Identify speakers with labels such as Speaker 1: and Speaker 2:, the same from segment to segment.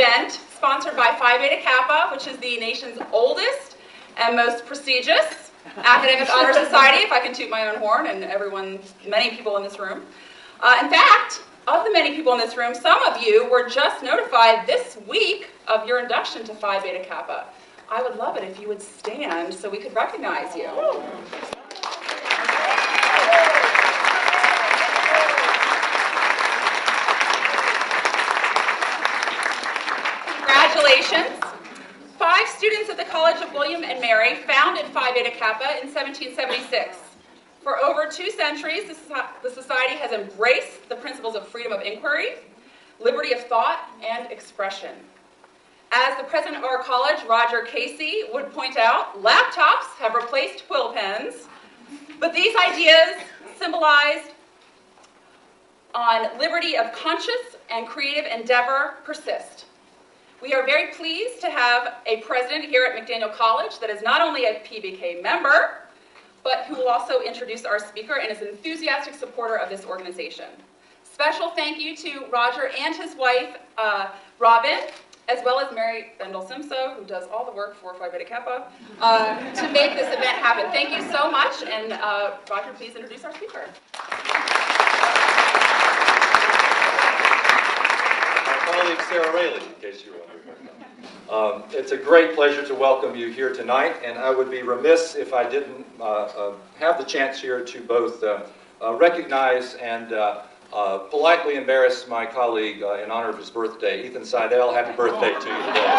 Speaker 1: event sponsored by Phi Beta Kappa, which is the nation's oldest and most prestigious academic honor society, if I can toot my own horn, and many people in this room. In fact, of the many people in this room, some of you were just notified this week of your induction to Phi Beta Kappa. I would love it if you would stand so we could recognize you. Congratulations. 5 students at the College of William and Mary founded Phi Beta Kappa in 1776. For over 2 centuries, the society has embraced the principles of freedom of inquiry, liberty of thought, and expression. As the president of our college, Roger Casey, would point out, laptops have replaced quill pens, but these ideas symbolized on liberty of conscious and creative endeavor persist. We are very pleased to have a president here at McDaniel College that is not only a PBK member, but who will also introduce our speaker and is an enthusiastic supporter of this organization. Special thank you to Roger and his wife, Robin, as well as Mary Bendel-Simso, who does all the work for Phi Beta Kappa, to make this event happen. Thank you so much, and Roger, please introduce our speaker.
Speaker 2: Colleague Sarah Rayleigh, in case you were wondering. It's a great pleasure to welcome you here tonight, and I would be remiss if I didn't have the chance here to both recognize and politely embarrass my colleague in honor of his birthday, Ethan Seidel. Happy birthday to you today.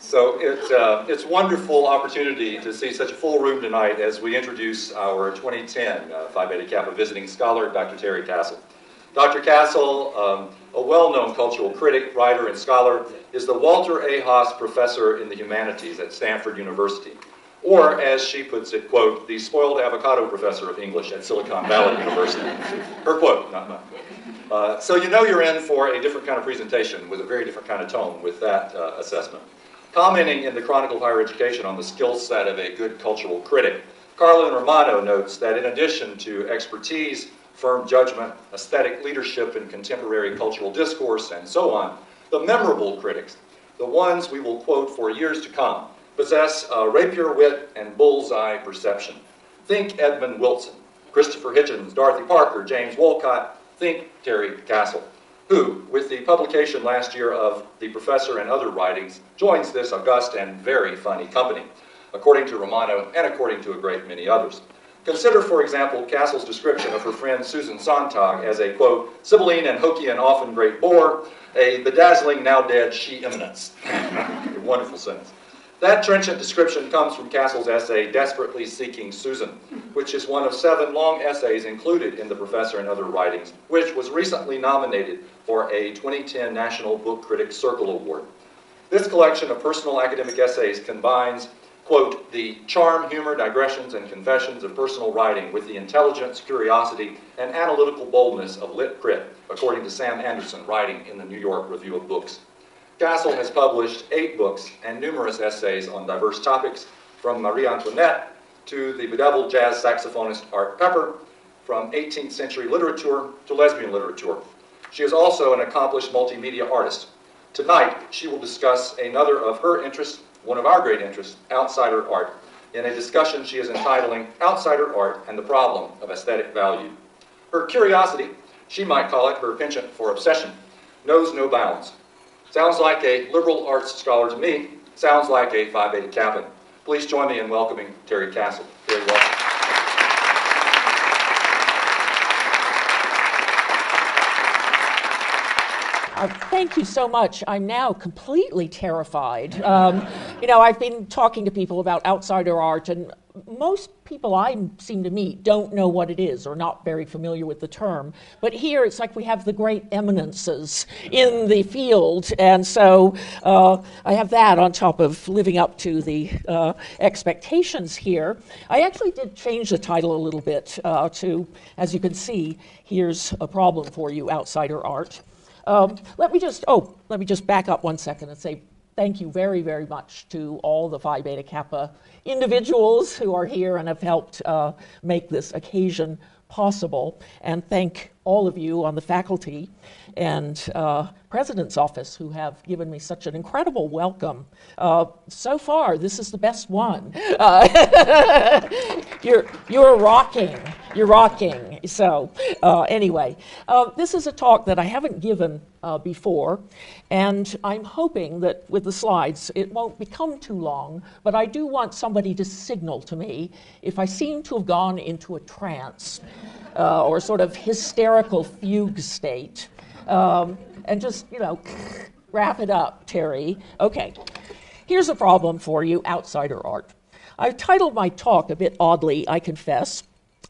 Speaker 2: So it's a wonderful opportunity to see such a full room tonight as we introduce our 2010 Phi Beta Kappa visiting scholar, Dr. Terry Castle. Dr. Castle, a well-known cultural critic, writer, and scholar, is the Walter A. Haas Professor in the Humanities at Stanford University, or as she puts it, quote, the spoiled avocado professor of English at Silicon Valley University. Her quote, not mine. So you know you're in for a different kind of presentation with a very different kind of tone with that assessment. Commenting in the Chronicle of Higher Education on the skill set of a good cultural critic, Carlin Romano notes that in addition to expertise, firm judgment, aesthetic leadership in contemporary cultural discourse, and so on, the memorable critics, the ones we will quote for years to come, possess rapier wit and bullseye perception. Think Edmund Wilson, Christopher Hitchens, Dorothy Parker, James Wolcott. Think Terry Castle, who, with the publication last year of The Professor and Other Writings, joins this august and very funny company, according to Romano and according to a great many others. Consider, for example, Castle's description of her friend Susan Sontag as a, quote, sibylline and hokey and often great bore, a bedazzling, now dead she-eminence. A wonderful sentence. That trenchant description comes from Castle's essay, Desperately Seeking Susan, which is one of 7 long essays included in The Professor and Other Writings, which was recently nominated for a 2010 National Book Critics Circle Award. This collection of personal academic essays combines, quote, the charm, humor, digressions, and confessions of personal writing with the intelligence, curiosity, and analytical boldness of lit crit, according to Sam Anderson, writing in the New York Review of Books. Castle has published 8 books and numerous essays on diverse topics, from Marie Antoinette to the bedeviled jazz saxophonist Art Pepper, from 18th century literature to lesbian literature. She is also an accomplished multimedia artist. Tonight, she will discuss another of her interests, one of our great interests, outsider art, in a discussion she is entitling Outsider Art and the Problem of Aesthetic Value. Her curiosity, she might call it her penchant for obsession, knows no bounds. Sounds like a liberal arts scholar to me. Sounds like a Phi Beta Kappa. Please join me in welcoming Terry Castle. Very welcome.
Speaker 3: Thank you so much. I'm now completely terrified. I've been talking to people about outsider art, and most people I seem to meet don't know what it is or not very familiar with the term. But here it's like we have the great eminences in the field, and so I have that on top of living up to the expectations here. I actually did change the title a little bit to, as you can see, here's a problem for you, outsider art. Let me just back up 1 second and say thank you very, very much to all the Phi Beta Kappa individuals who are here and have helped make this occasion possible, and thank all of you on the faculty and President's Office who have given me such an incredible welcome. So far, this is the best one. You're rocking. You're rocking. So anyway, this is a talk that I haven't given before, and I'm hoping that with the slides it won't become too long, but I do want somebody to signal to me if I seem to have gone into a trance or sort of hysterical fugue state. And just, wrap it up, Terry. Okay, here's a problem for you, outsider art. I've titled my talk a bit oddly, I confess,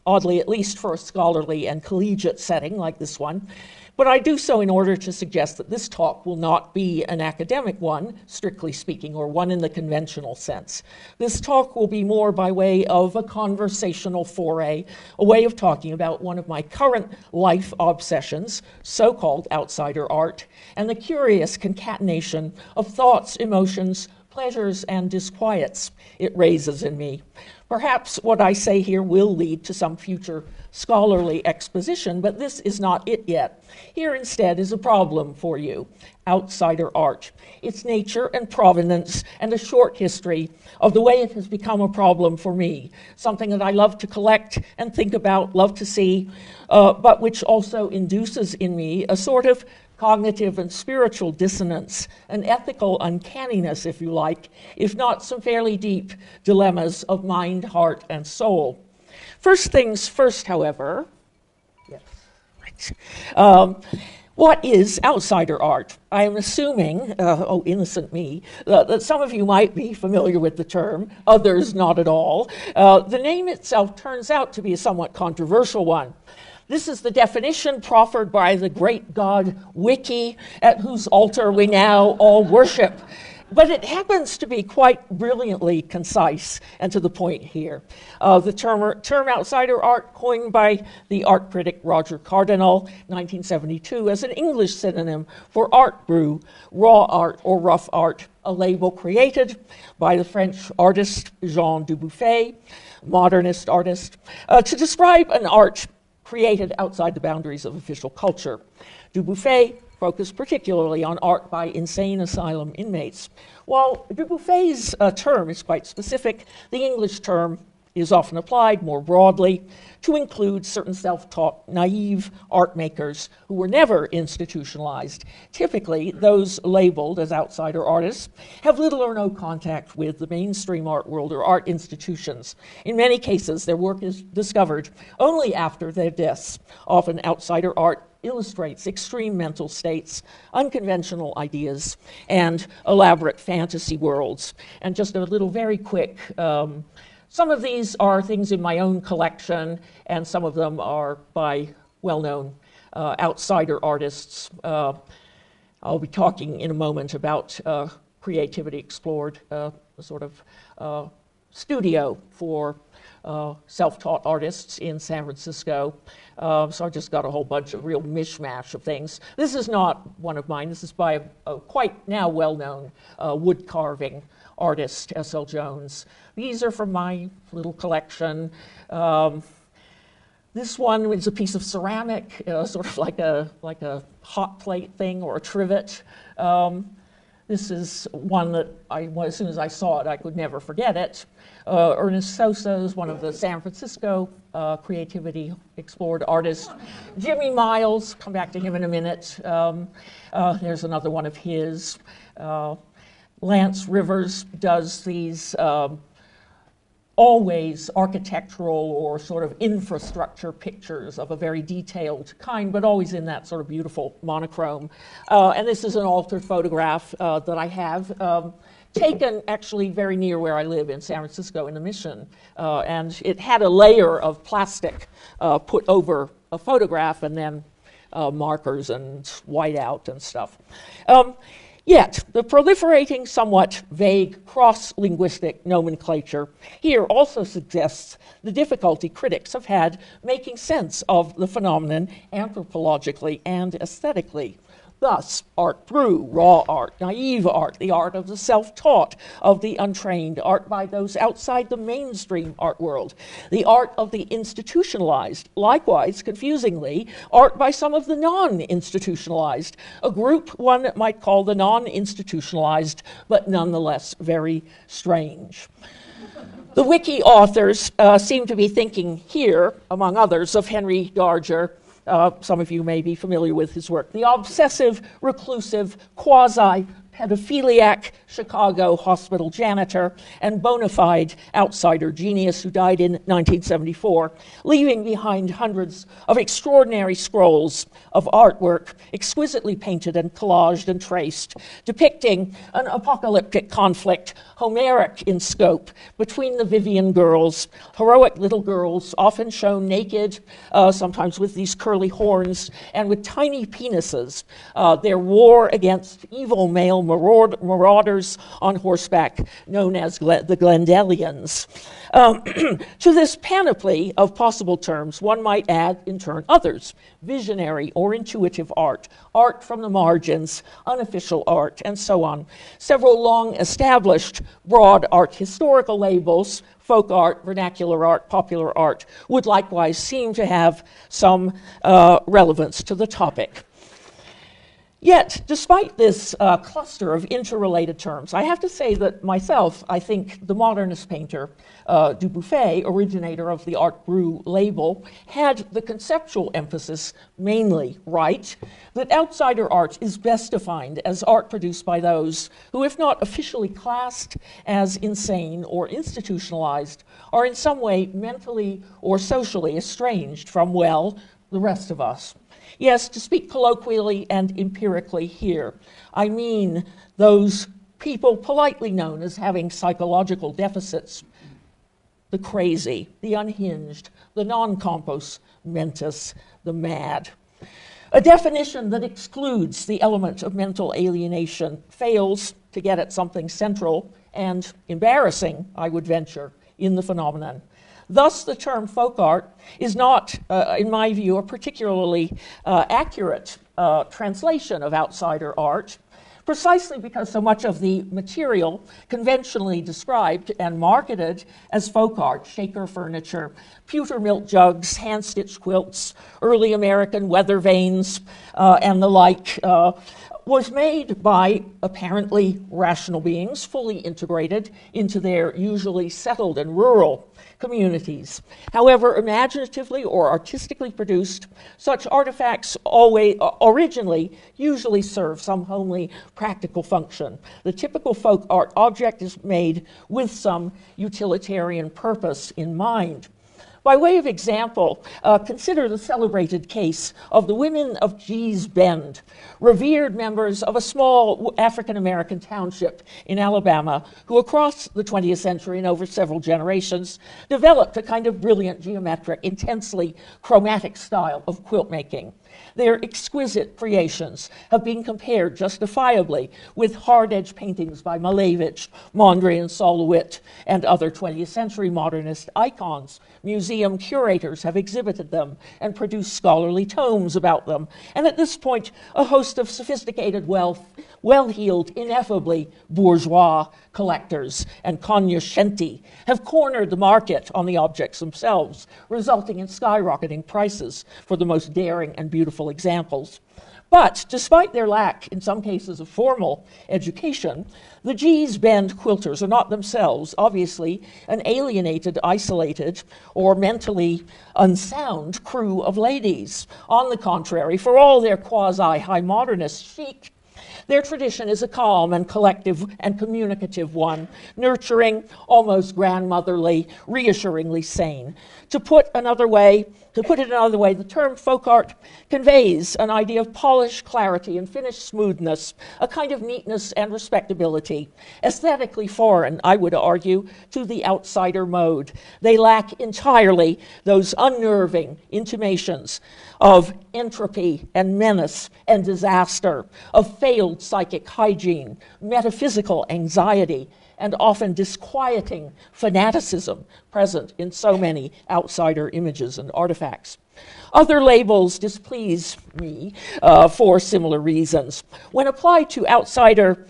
Speaker 3: oddly at least for a scholarly and collegiate setting like this one, but I do so in order to suggest that this talk will not be an academic one, strictly speaking, or one in the conventional sense. This talk will be more by way of a conversational foray, a way of talking about one of my current life obsessions, so-called outsider art, and the curious concatenation of thoughts, emotions, pleasures, and disquiets it raises in me. Perhaps what I say here will lead to some future scholarly exposition, but this is not it yet. Here instead is a problem for you, outsider art, its nature and provenance, and a short history of the way it has become a problem for me, something that I love to collect and think about, love to see, but which also induces in me a sort of cognitive and spiritual dissonance, an ethical uncanniness, if you like, if not some fairly deep dilemmas of mind, heart, and soul. First things first, however, yes, right. What is outsider art? I am assuming, innocent me, that some of you might be familiar with the term, others not at all. The name itself turns out to be a somewhat controversial one. This is the definition proffered by the great god Wiki, at whose altar we now all worship. But it happens to be quite brilliantly concise and to the point here. The term outsider art, coined by the art critic Roger Cardinal, 1972, as an English synonym for art brew, raw art or rough art, a label created by the French artist Jean Dubuffet, modernist artist, to describe an art created outside the boundaries of official culture. Dubuffet focused particularly on art by insane asylum inmates. While Dubuffet's term is quite specific, the English term is often applied more broadly to include certain self-taught, naive art makers who were never institutionalized. Typically, those labeled as outsider artists have little or no contact with the mainstream art world or art institutions. In many cases, their work is discovered only after their deaths. Often, outsider art illustrates extreme mental states, unconventional ideas, and elaborate fantasy worlds. And just a little very quick some of these are things in my own collection, and some of them are by well-known outsider artists. I'll be talking in a moment about Creativity Explored, a sort of studio for self-taught artists in San Francisco. So I just got a whole bunch of real mishmash of things. This is not one of mine. This is by a quite now well-known wood carving artist, S.L. Jones. These are from my little collection. This one is a piece of ceramic, sort of like a hot plate thing or a trivet. This is one that as soon as I saw it, I could never forget it. Ernest Sosa is one of the San Francisco Creativity Explored artists. Jimmy Miles, come back to him in a minute. There's another one of his. Lance Rivers does these always architectural or sort of infrastructure pictures of a very detailed kind, but always in that sort of beautiful monochrome. And this is an altered photograph that I have taken actually very near where I live in San Francisco in the Mission. And it had a layer of plastic put over a photograph and then markers and whiteout and stuff. Yet, the proliferating, somewhat vague cross-linguistic nomenclature here also suggests the difficulty critics have had making sense of the phenomenon anthropologically and aesthetically. Thus, art through raw art, naive art, the art of the self-taught, of the untrained, art by those outside the mainstream art world, the art of the institutionalized, likewise, confusingly, art by some of the non-institutionalized, a group one might call the non-institutionalized, but nonetheless very strange. The wiki authors seem to be thinking here, among others, of Henry Darger. Some of you may be familiar with his work. The obsessive, reclusive, quasi-pedophiliac Chicago hospital janitor and bona fide outsider genius who died in 1974, leaving behind hundreds of extraordinary scrolls of artwork, exquisitely painted and collaged and traced, depicting an apocalyptic conflict, Homeric in scope, between the Vivian girls, heroic little girls, often shown naked, sometimes with these curly horns, and with tiny penises. Their war against evil male marauders on horseback, known as the Glendalians. To this panoply of possible terms, one might add, in turn, others: visionary or intuitive art, art from the margins, unofficial art, and so on. Several long-established broad art historical labels, folk art, vernacular art, popular art, would likewise seem to have some relevance to the topic. Yet, despite this cluster of interrelated terms, I have to say that myself, I think the modernist painter Dubuffet, originator of the Art Brut label, had the conceptual emphasis mainly right, that outsider art is best defined as art produced by those who, if not officially classed as insane or institutionalized, are in some way mentally or socially estranged from, well, the rest of us. Yes, to speak colloquially and empirically here, I mean those people politely known as having psychological deficits: the crazy, the unhinged, the non-compos mentis, the mad. A definition that excludes the element of mental alienation fails to get at something central and embarrassing, I would venture, in the phenomenon. Thus, the term folk art is not, in my view, a particularly accurate translation of outsider art, precisely because so much of the material conventionally described and marketed as folk art, shaker furniture, pewter milk jugs, hand-stitched quilts, early American weather vanes, and the like, was made by apparently rational beings, fully integrated into their usually settled and rural communities. However imaginatively or artistically produced, such artifacts originally usually serve some homely practical function. The typical folk art object is made with some utilitarian purpose in mind. By way of example, consider the celebrated case of the women of Gee's Bend, revered members of a small African-American township in Alabama, who across the 20th century and over several generations developed a kind of brilliant geometric, intensely chromatic style of quilt making. Their exquisite creations have been compared justifiably with hard-edge paintings by Malevich, Mondrian, Sol-LeWitt, and other 20th century modernist icons. Museum curators have exhibited them and produced scholarly tomes about them. And at this point, a host of sophisticated, well-heeled, ineffably bourgeois collectors and cognoscenti have cornered the market on the objects themselves, resulting in skyrocketing prices for the most daring and beautiful examples. But despite their lack, in some cases, of formal education, the Gee's Bend quilters are not themselves, obviously, an alienated, isolated, or mentally unsound crew of ladies. On the contrary, for all their quasi-high modernist chic, their tradition is a calm and collective and communicative one, nurturing, almost grandmotherly, reassuringly sane. To put it another way, the term folk art conveys an idea of polish, clarity, and finished smoothness, a kind of neatness and respectability, aesthetically foreign, I would argue, to the outsider mode. They lack entirely those unnerving intimations of entropy and menace and disaster, of failed psychic hygiene, metaphysical anxiety, and often disquieting fanaticism present in so many outsider images and artifacts. Other labels displease me for similar reasons. When applied to outsider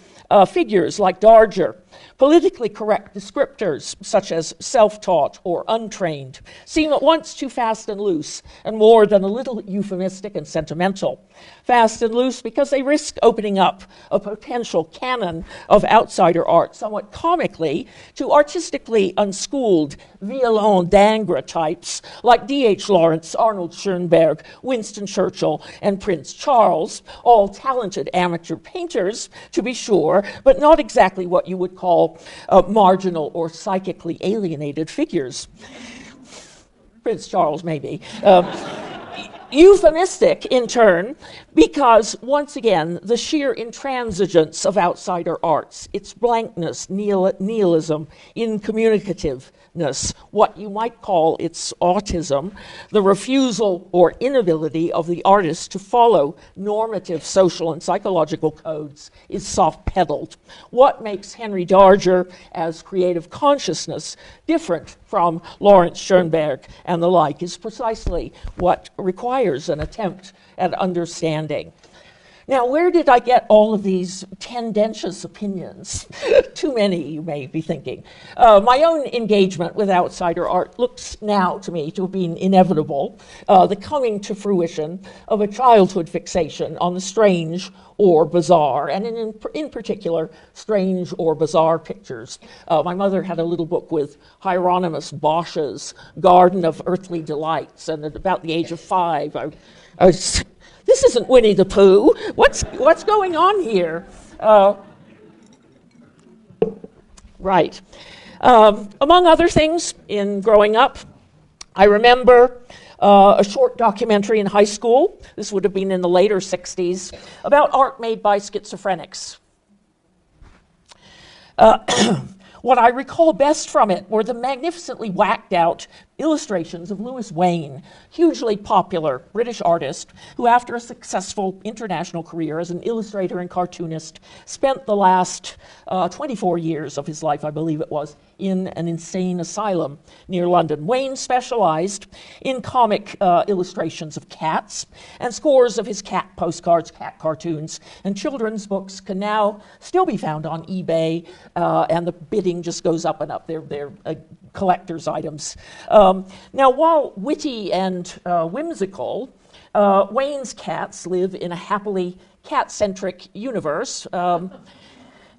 Speaker 3: figures like Darger, politically correct descriptors, such as self-taught or untrained, seem at once too fast and loose and more than a little euphemistic and sentimental. Fast and loose because they risk opening up a potential canon of outsider art somewhat comically to artistically unschooled violon d'ingres types like D.H. Lawrence, Arnold Schoenberg, Winston Churchill, and Prince Charles, all talented amateur painters, to be sure, but not exactly what you would call marginal or psychically alienated figures. Prince Charles, maybe. Euphemistic, in turn, because, once again, the sheer intransigence of outsider arts, its blankness, nihilism, incommunicativeness, what you might call its autism, the refusal or inability of the artist to follow normative social and psychological codes is soft-pedaled. What makes Henry Darger, as creative consciousness, different from Lawrence Schoenberg and the like is precisely what requires an attempt at understanding. Now, where did I get all of these tendentious opinions? Too many, you may be thinking. My own engagement with outsider art looks now to me to have been inevitable, the coming to fruition of a childhood fixation on the strange or bizarre, and in particular, strange or bizarre pictures. My mother had a little book with Hieronymus Bosch's Garden of Earthly Delights, and at about the age of 5, I was, this isn't Winnie the Pooh. What's going on here? Right. Among other things, in growing up, I remember a short documentary in high school, this would have been in the later 60s, about art made by schizophrenics. What I recall best from it were the magnificently whacked out illustrations of Louis Wain, hugely popular British artist who, after a successful international career as an illustrator and cartoonist, spent the last 24 years of his life, I believe it was, in an insane asylum near London. Wain specialized in comic illustrations of cats, and scores of his cat postcards, cat cartoons, and children's books can now still be found on eBay, and the bidding just goes up and up. They're collector's items. Now, while witty and whimsical, Wain's cats live in a happily cat-centric universe.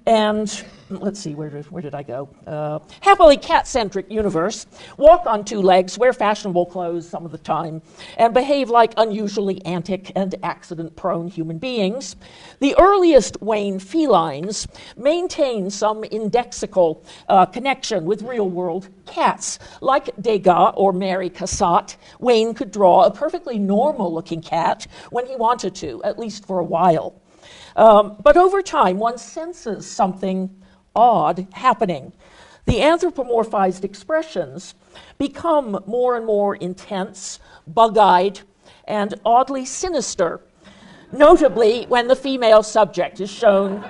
Speaker 3: And let's see, where did I go? Happily cat-centric universe, walk on two legs, wear fashionable clothes some of the time, and behave like unusually antic and accident-prone human beings. The earliest Wain felines maintain some indexical connection with real-world cats. Like Degas or Mary Cassatt, Wain could draw a perfectly normal-looking cat when he wanted to, at least for a while. But over time, one senses something odd happening. The anthropomorphized expressions become more and more intense, bug-eyed, and oddly sinister, notably when the female subject is shown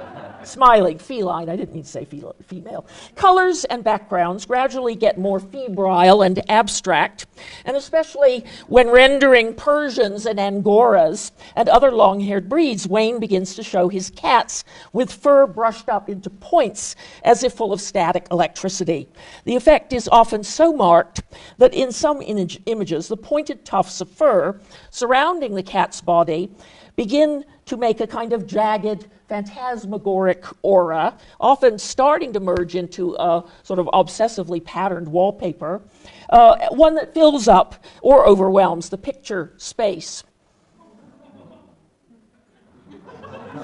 Speaker 3: smiling, feline, I didn't mean to say female. Colors and backgrounds gradually get more febrile and abstract, and especially when rendering Persians and Angoras and other long-haired breeds, Wain begins to show his cats with fur brushed up into points as if full of static electricity. The effect is often so marked that in some images, the pointed tufts of fur surrounding the cat's body begin to make a kind of jagged, phantasmagoric aura, often starting to merge into a sort of obsessively patterned wallpaper, one that fills up or overwhelms the picture space.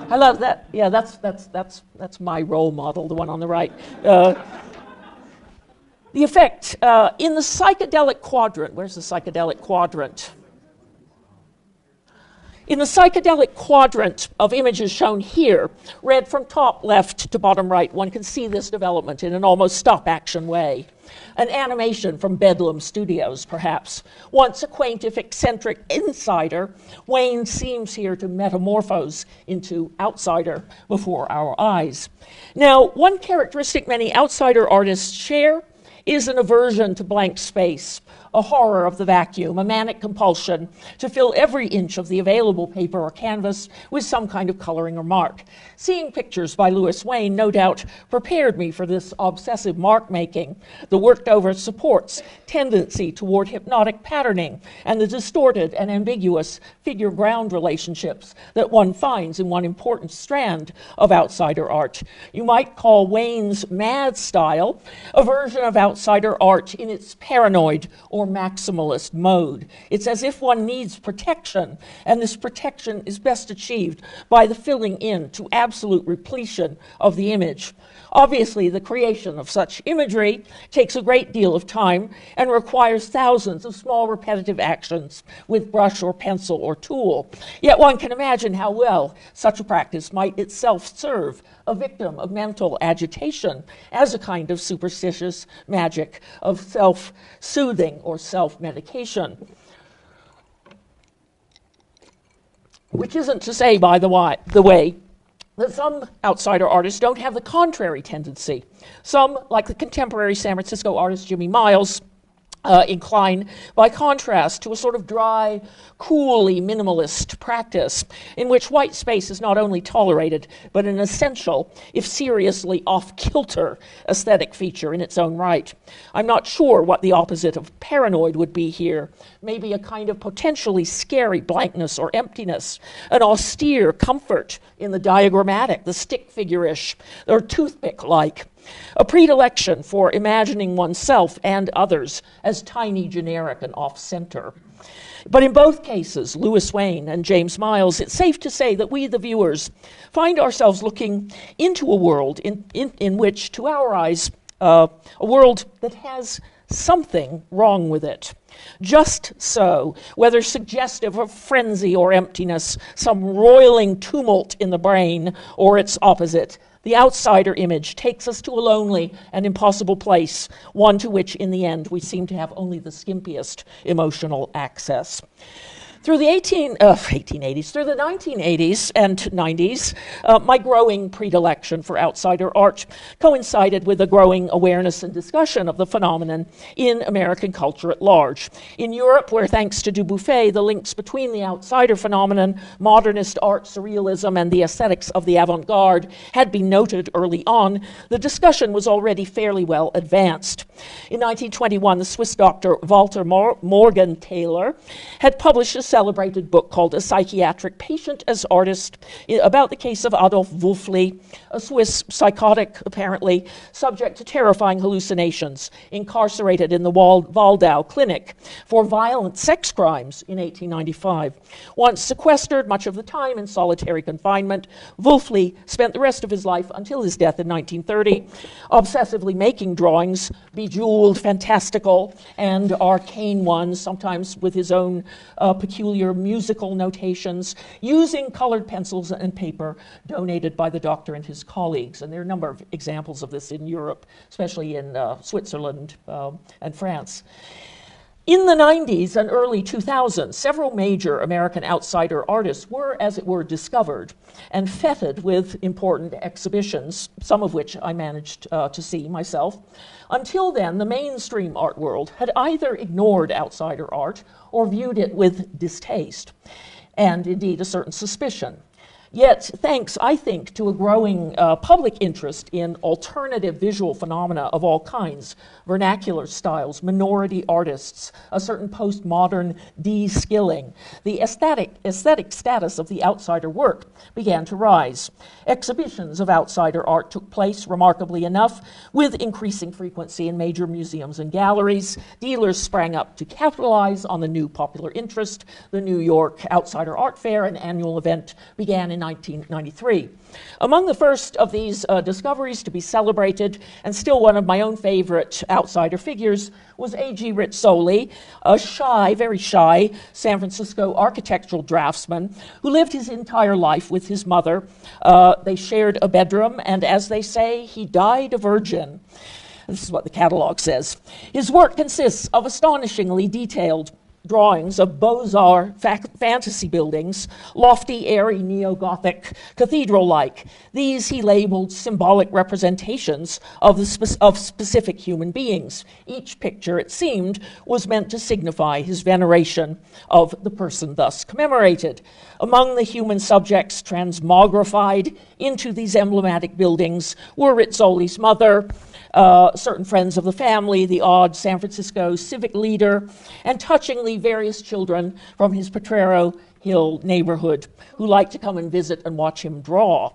Speaker 3: I love that. Yeah, that's my role model, the one on the right. The effect in the psychedelic quadrant. Where's the psychedelic quadrant? In the psychedelic quadrant of images shown here, read from top left to bottom right, one can see this development in an almost stop-action way. An animation from Bedlam Studios, perhaps. Once a quaint, if eccentric insider, Wain seems here to metamorphose into outsider before our eyes. Now, one characteristic many outsider artists share is an aversion to blank space, a horror of the vacuum, a manic compulsion to fill every inch of the available paper or canvas with some kind of coloring or mark. Seeing pictures by Louis Wain no doubt prepared me for this obsessive mark-making, the worked-over supports, tendency toward hypnotic patterning, and the distorted and ambiguous figure-ground relationships that one finds in one important strand of outsider art. You might call Wain's mad style a version of outsider art in its paranoid or maximalist mode. It's as if one needs protection, and this protection is best achieved by the filling in to absolute repletion of the image. Obviously, the creation of such imagery takes a great deal of time and requires thousands of small repetitive actions with brush or pencil or tool. Yet one can imagine how well such a practice might itself serve a victim of mental agitation as a kind of superstitious magic of self-soothing or self-medication. Which isn't to say, by the way, that some outsider artists don't have the contrary tendency. Some, like the contemporary San Francisco artist Jimmy Miles, incline, by contrast, to a sort of dry, coolly minimalist practice in which white space is not only tolerated, but an essential, if seriously off-kilter, aesthetic feature in its own right. I'm not sure what the opposite of paranoid would be here. Maybe a kind of potentially scary blankness or emptiness, an austere comfort in the diagrammatic, the stick figure-ish, or toothpick-like. A predilection for imagining oneself and others as tiny, generic, and off-center. But in both cases, Louis Wain and James Miles, it's safe to say that we, the viewers, find ourselves looking into a world in which, to our eyes, a world that has something wrong with it. Just so, whether suggestive of frenzy or emptiness, some roiling tumult in the brain, or its opposite, the outsider image takes us to a lonely and impossible place, one to which, in the end, we seem to have only the skimpiest emotional access. Through the 1880s, through the 1980s and 90s, my growing predilection for outsider art coincided with a growing awareness and discussion of the phenomenon in American culture at large. In Europe, where thanks to Dubuffet, the links between the outsider phenomenon, modernist art, surrealism, and the aesthetics of the avant-garde had been noted early on, the discussion was already fairly well advanced. In 1921, the Swiss doctor Walter Morgenthaler had published a celebrated book called A Psychiatric Patient as Artist about the case of Adolf Wulfli, a Swiss psychotic, apparently, subject to terrifying hallucinations, incarcerated in the Waldau Clinic for violent sex crimes in 1895. Once sequestered much of the time in solitary confinement, Wulfli spent the rest of his life until his death in 1930 obsessively making drawings, bejeweled, fantastical, and arcane ones, sometimes with his own peculiar musical notations, using colored pencils and paper donated by the doctor and his colleagues. And there are a number of examples of this in Europe, especially in Switzerland and France. In the 90s and early 2000s, several major American outsider artists were, as it were, discovered and feted with important exhibitions, some of which I managed to see myself. Until then, the mainstream art world had either ignored outsider art or viewed it with distaste, and indeed a certain suspicion. Yet, thanks, I think, to a growing public interest in alternative visual phenomena of all kinds, vernacular styles, minority artists, a certain postmodern de-skilling, the aesthetic status of the outsider work began to rise. Exhibitions of outsider art took place, remarkably enough, with increasing frequency in major museums and galleries. Dealers sprang up to capitalize on the new popular interest. The New York Outsider Art Fair, an annual event, began in 1993. Among the first of these discoveries to be celebrated, and still one of my own favorite outsider figures, was A.G. Rizzoli, a shy, very shy San Francisco architectural draftsman who lived his entire life with his mother. They shared a bedroom, and as they say, he died a virgin. This is what the catalog says. His work consists of astonishingly detailed drawings of Beaux-Arts fantasy buildings, lofty, airy, neo-Gothic, cathedral-like. These he labeled symbolic representations of specific human beings. Each picture, it seemed, was meant to signify his veneration of the person thus commemorated. Among the human subjects transmogrified into these emblematic buildings were Rizzoli's mother, certain friends of the family, the odd San Francisco civic leader, and touchingly various children from his Potrero Hill neighborhood who liked to come and visit and watch him draw.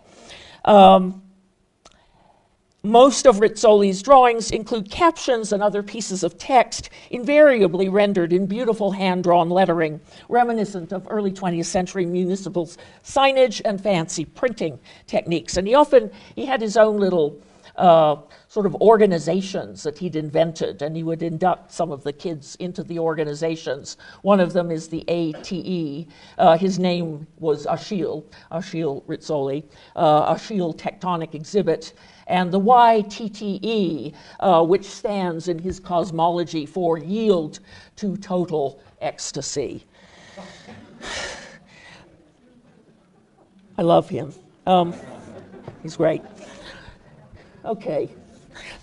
Speaker 3: Most of Rizzoli's drawings include captions and other pieces of text, invariably rendered in beautiful hand-drawn lettering, reminiscent of early 20th century municipal signage and fancy printing techniques. And he had his own little sort of organizations that he'd invented, and he would induct some of the kids into the organizations. One of them is the ATE. His name was Achille Rizzoli, Achille Tectonic Exhibit, and the YTTE, which stands in his cosmology for Yield to Total Ecstasy. I love him. He's great. Okay.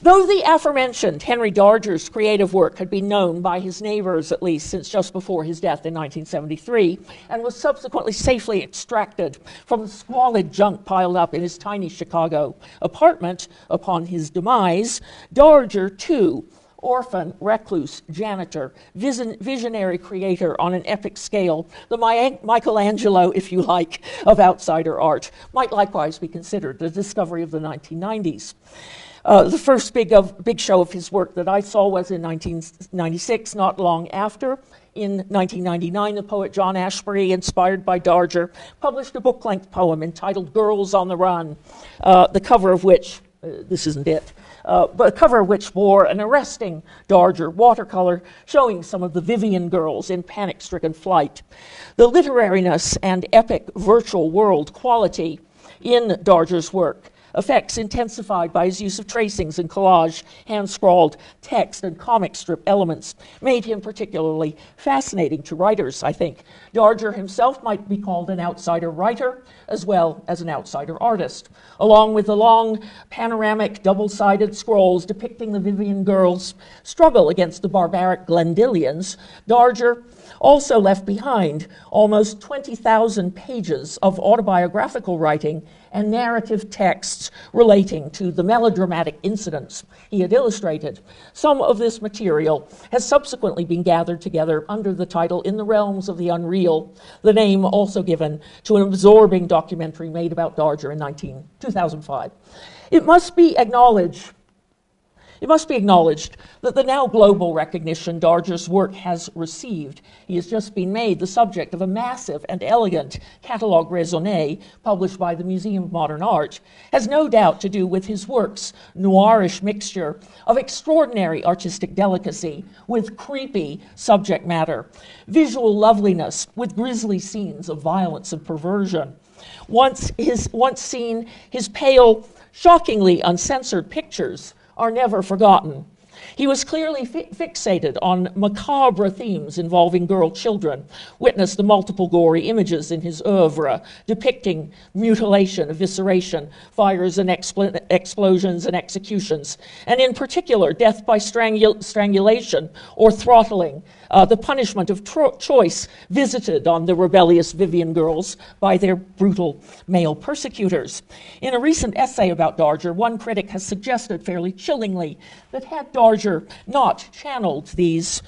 Speaker 3: Though the aforementioned Henry Darger's creative work had been known by his neighbors, at least since just before his death in 1973, and was subsequently safely extracted from the squalid junk piled up in his tiny Chicago apartment upon his demise, Darger, too, orphan, recluse, janitor, visionary creator on an epic scale, the Michelangelo, if you like, of outsider art, might likewise be considered the discovery of the 1990s. The first big show of his work that I saw was in 1996, not long after. In 1999, the poet John Ashbery, inspired by Darger, published a book-length poem entitled Girls on the Run, the cover of which, this isn't it, but a cover which bore an arresting Darger watercolor showing some of the Vivian girls in panic-stricken flight. The literariness and epic virtual world quality in Darger's work, effects intensified by his use of tracings and collage, hand-scrawled text and comic strip elements, made him particularly fascinating to writers, I think. Darger himself might be called an outsider writer as well as an outsider artist. Along with the long, panoramic, double-sided scrolls depicting the Vivian girls' struggle against the barbaric Glendillians, Darger also left behind almost 20,000 pages of autobiographical writing and narrative texts relating to the melodramatic incidents he had illustrated. Some of this material has subsequently been gathered together under the title In the Realms of the Unreal, the name also given to an absorbing documentary made about Darger in 2005. It must be acknowledged that the now global recognition Darger's work has received, he has just been made the subject of a massive and elegant catalogue raisonné published by the Museum of Modern Art, has no doubt to do with his work's noirish mixture of extraordinary artistic delicacy with creepy subject matter, visual loveliness with grisly scenes of violence and perversion. Once seen, his pale, shockingly uncensored pictures are never forgotten. He was clearly fixated on macabre themes involving girl children. Witness the multiple gory images in his oeuvre depicting mutilation, evisceration, fires and explosions and executions, and in particular death by strangulation or throttling, the punishment of choice visited on the rebellious Vivian girls by their brutal male persecutors. In a recent essay about Darger, one critic has suggested fairly chillingly that had Darger not channeled these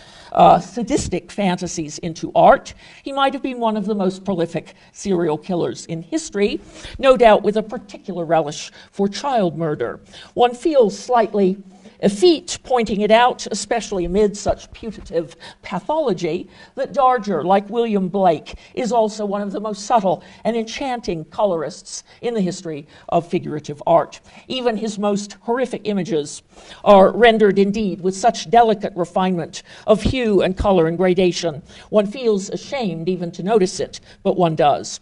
Speaker 3: sadistic fantasies into art, he might have been one of the most prolific serial killers in history, no doubt with a particular relish for child murder. One feels slightly effete pointing it out, especially amid such putative pathology, that Darger, like William Blake, is also one of the most subtle and enchanting colorists in the history of figurative art. Even his most horrific images are rendered indeed with such delicate refinement of hue and color and gradation. One feels ashamed even to notice it, but one does.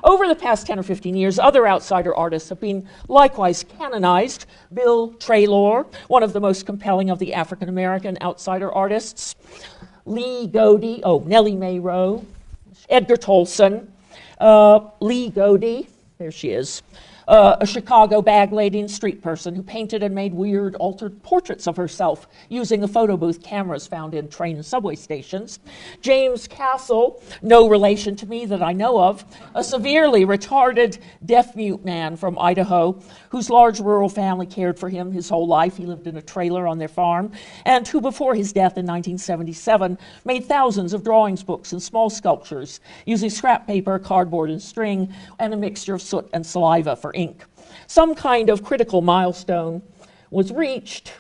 Speaker 3: Over the past 10 or 15 years, other outsider artists have been likewise canonized. Bill Traylor, one of the most compelling of the African-American outsider artists, Lee Godey, Nellie Mae Rowe, Edgar Tolson, Lee Godey, there she is, a Chicago bag lady and street person who painted and made weird, altered portraits of herself using the photo booth cameras found in train and subway stations. James Castle, no relation to me that I know of, a severely retarded deaf-mute man from Idaho whose large rural family cared for him his whole life. He lived in a trailer on their farm, and who before his death in 1977 made thousands of drawings books and small sculptures using scrap paper, cardboard, and string, and a mixture of soot and saliva for ink. Some kind of critical milestone was reached.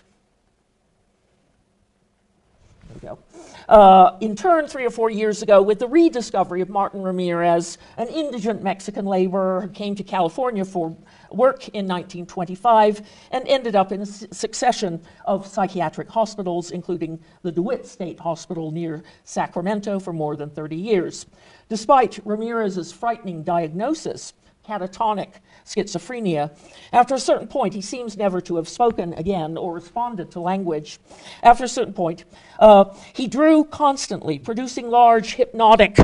Speaker 3: There we go. In turn, 3 or 4 years ago, with the rediscovery of Martin Ramirez, an indigent Mexican laborer who came to California for work in 1925 and ended up in a succession of psychiatric hospitals, including the DeWitt State Hospital near Sacramento for more than 30 years. Despite Ramirez's frightening diagnosis, catatonic schizophrenia, after a certain point, he seems never to have spoken again or responded to language. After a certain point, he drew constantly, producing large hypnotic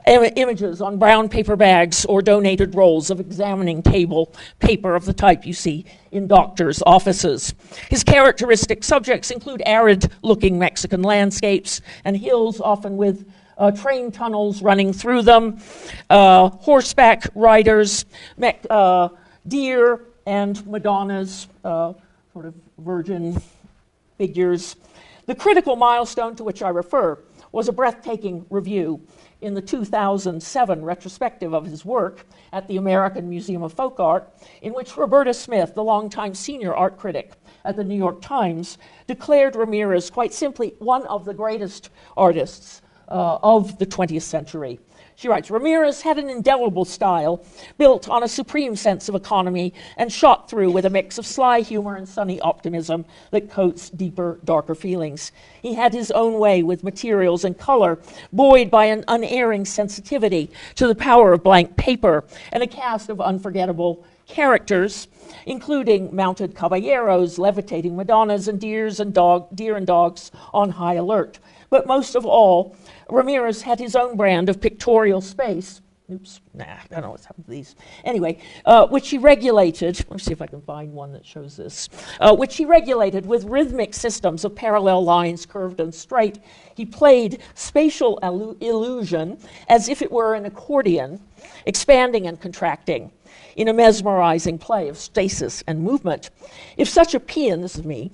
Speaker 3: images on brown paper bags or donated rolls of examining table paper of the type you see in doctors' offices. His characteristic subjects include arid-looking Mexican landscapes and hills, often with train tunnels running through them, horseback riders, deer and Madonnas, sort of virgin figures. The critical milestone to which I refer was a breathtaking review in the 2007 retrospective of his work at the American Museum of Folk Art, in which Roberta Smith, the longtime senior art critic at the New York Times, declared Ramirez quite simply one of the greatest artists of the 20th century. She writes, Ramirez had an indelible style built on a supreme sense of economy and shot through with a mix of sly humor and sunny optimism that coats deeper, darker feelings. He had his own way with materials and color, buoyed by an unerring sensitivity to the power of blank paper and a cast of unforgettable characters, including mounted caballeros, levitating Madonnas, and deer and dogs on high alert. But most of all, Ramirez had his own brand of pictorial space. I don't know what's happened to these. Anyway, which he regulated. Let me see if I can find one that shows this. Which he regulated with rhythmic systems of parallel lines, curved and straight. He played spatial illusion as if it were an accordion, expanding and contracting in a mesmerizing play of stasis and movement. If such a paean, this is me,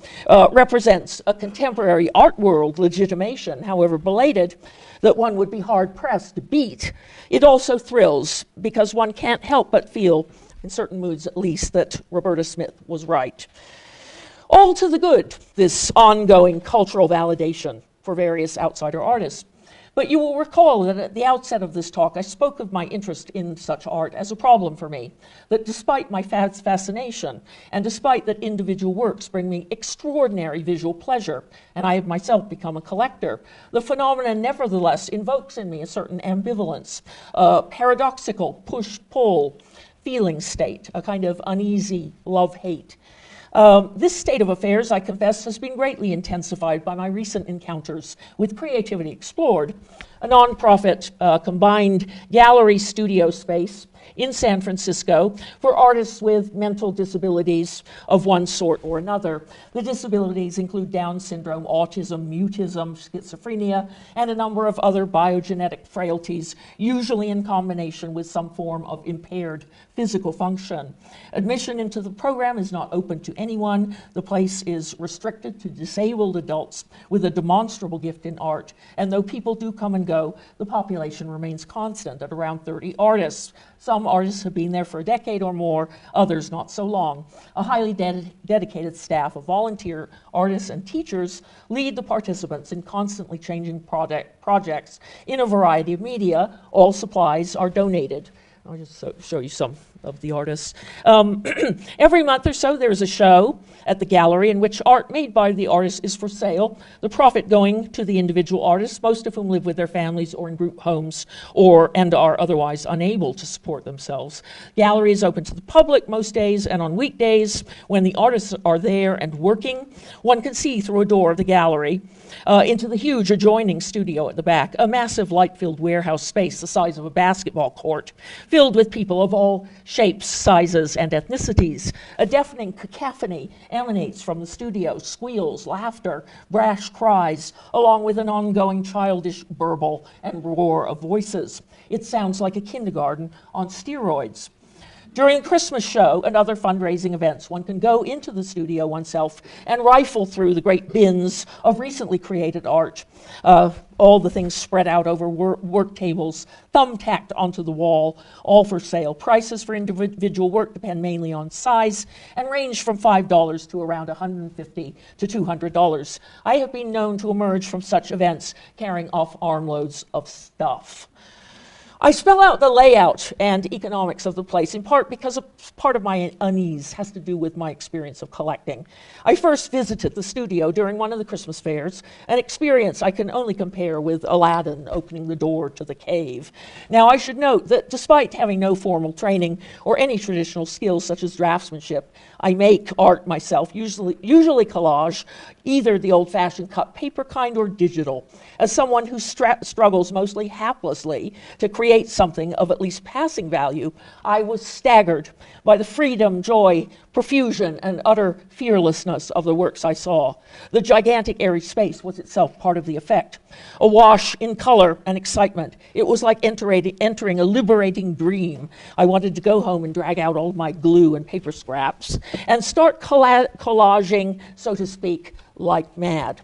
Speaker 3: represents a contemporary art world legitimation, however belated, that one would be hard-pressed to beat, it also thrills, because one can't help but feel, in certain moods at least, that Roberta Smith was right. All to the good, this ongoing cultural validation for various outsider artists. But you will recall that at the outset of this talk, I spoke of my interest in such art as a problem for me, that despite my fascination, and despite that individual works bring me extraordinary visual pleasure, and I have myself become a collector, the phenomenon nevertheless invokes in me a certain ambivalence, paradoxical push-pull feeling state, a kind of uneasy love-hate. This state of affairs, I confess, has been greatly intensified by my recent encounters with Creativity Explored, a nonprofit combined gallery studio space in San Francisco for artists with mental disabilities of one sort or another. The disabilities include Down syndrome, autism, mutism, schizophrenia, and a number of other biogenetic frailties, usually in combination with some form of impaired physical function. Admission into the program is not open to anyone. The place is restricted to disabled adults with a demonstrable gift in art, and though people do come and go, the population remains constant at around 30 artists. Some artists have been there for a decade or more, others not so long. A highly dedicated staff of volunteer artists and teachers lead the participants in constantly changing projects in a variety of media. All supplies are donated. I'll just show you some of the artists. Every month or so, there's a show at the gallery in which art made by the artists is for sale, the profit going to the individual artists, most of whom live with their families or in group homes and are otherwise unable to support themselves. Gallery is open to the public most days, and on weekdays, when the artists are there and working, one can see through a door of the gallery into the huge adjoining studio at the back, a massive light-filled warehouse space the size of a basketball court, filled with people of all shapes, sizes, and ethnicities. A deafening cacophony emanates from the studio, squeals, laughter, brash cries, along with an ongoing childish burble and roar of voices. It sounds like a kindergarten on steroids. During the Christmas show and other fundraising events, one can go into the studio oneself and rifle through the great bins of recently created art, all the things spread out over work tables, thumbtacked onto the wall, all for sale. Prices for individual work depend mainly on size and range from $5 to around $150 to $200. I have been known to emerge from such events carrying off armloads of stuff. I spell out the layout and economics of the place, in part because part of my unease has to do with my experience of collecting. I first visited the studio during one of the Christmas fairs, an experience I can only compare with Aladdin opening the door to the cave. Now, I should note that despite having no formal training or any traditional skills such as draftsmanship, I make art myself, usually collage, either the old-fashioned cut paper kind or digital. As someone who struggles mostly haplessly to create something of at least passing value, I was staggered by the freedom, joy, profusion, and utter fearlessness of the works I saw. The gigantic airy space was itself part of the effect. Awash in color and excitement, it was like entering a liberating dream. I wanted to go home and drag out all my glue and paper scraps and start collaging, so to speak, like mad.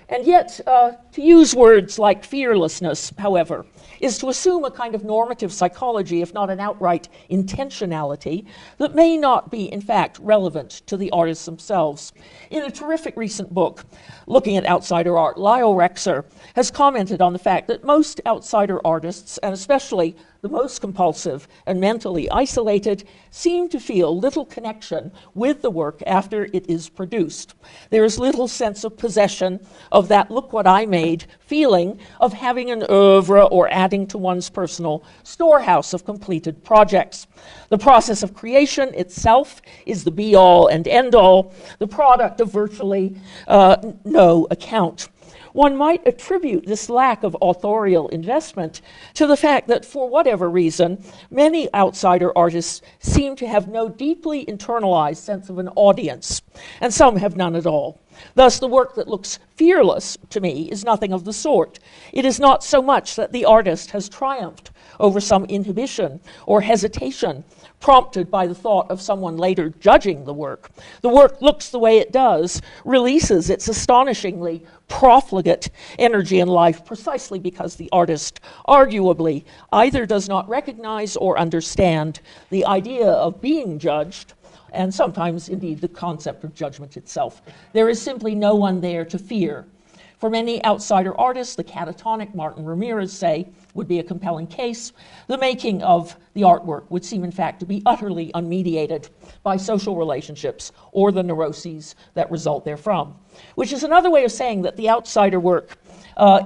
Speaker 3: And yet, to use words like fearlessness, however, is to assume a kind of normative psychology, if not an outright intentionality, that may not be, in fact, relevant to the artists themselves. In a terrific recent book, looking at outsider art, Lyle Rexer has commented on the fact that most outsider artists, and especially the most compulsive and mentally isolated, seem to feel little connection with the work after it is produced. There is little sense of possession of that "look what I made" feeling of having an oeuvre or adding to one's personal storehouse of completed projects. The process of creation itself is the be-all and end-all, the product of virtually no account. One might attribute this lack of authorial investment to the fact that, for whatever reason, many outsider artists seem to have no deeply internalized sense of an audience, and some have none at all. Thus, the work that looks fearless to me is nothing of the sort. It is not so much that the artist has triumphed over some inhibition or hesitation prompted by the thought of someone later judging the work. The work looks the way it does, releases its astonishingly profligate energy and life precisely because the artist arguably either does not recognize or understand the idea of being judged, and sometimes indeed the concept of judgment itself. There is simply no one there to fear. For many outsider artists, the catatonic Martin Ramirez, say, would be a compelling case. The making of the artwork would seem, in fact, to be utterly unmediated by social relationships or the neuroses that result therefrom, which is another way of saying that the outsider work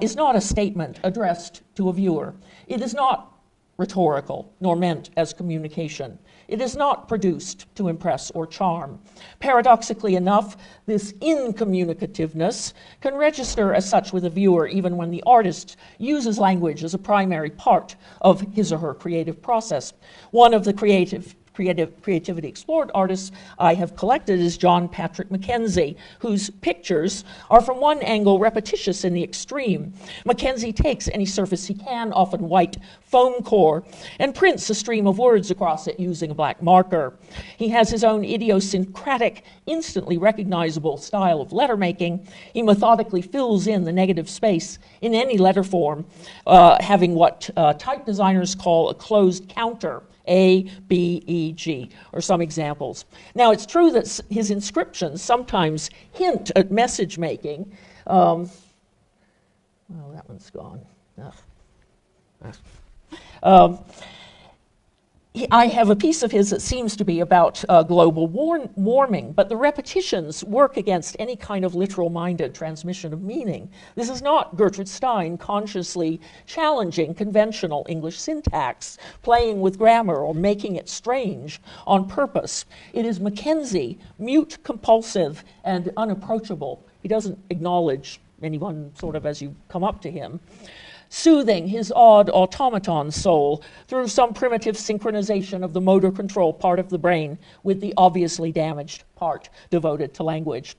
Speaker 3: is not a statement addressed to a viewer. It is not rhetorical, nor meant as communication. It is not produced to impress or charm. Paradoxically enough, this incommunicativeness can register as such with a viewer even when the artist uses language as a primary part of his or her creative process. One of the creativity explored artists I have collected is John Patrick Mackenzie, whose pictures are from one angle repetitious in the extreme. Mackenzie takes any surface he can, often white foam core, and prints a stream of words across it using a black marker. He has his own idiosyncratic, instantly recognizable style of lettermaking. He methodically fills in the negative space in any letter form, having what type designers call a closed counter. A, B, E, G, or some examples. Now, it's true that his inscriptions sometimes hint at message making. Well, that one's gone. I have a piece of his that seems to be about global warming, but the repetitions work against any kind of literal-minded transmission of meaning. This is not Gertrude Stein consciously challenging conventional English syntax, playing with grammar or making it strange on purpose. It is Mackenzie, mute, compulsive, and unapproachable. He doesn't acknowledge anyone sort of as you come up to him, soothing his odd automaton soul through some primitive synchronization of the motor control part of the brain with the obviously damaged part devoted to language.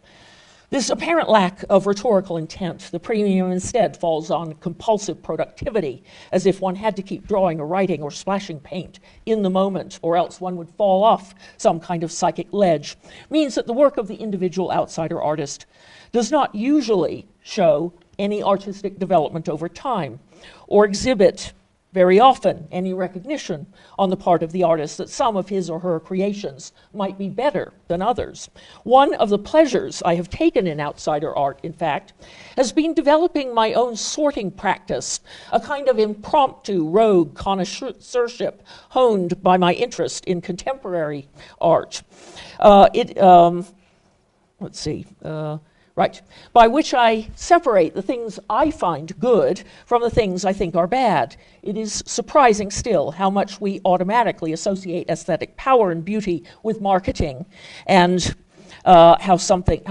Speaker 3: This apparent lack of rhetorical intent, the premium instead falls on compulsive productivity, as if one had to keep drawing or writing or splashing paint in the moment, or else one would fall off some kind of psychic ledge, means that the work of the individual outsider artist does not usually show any artistic development over time, or exhibit very often any recognition on the part of the artist that some of his or her creations might be better than others. One of the pleasures I have taken in outsider art, in fact, has been developing my own sorting practice, a kind of impromptu rogue connoisseurship honed by my interest in contemporary art. By which I separate the things I find good from the things I think are bad. It is surprising still how much we automatically associate aesthetic power and beauty with marketing, and how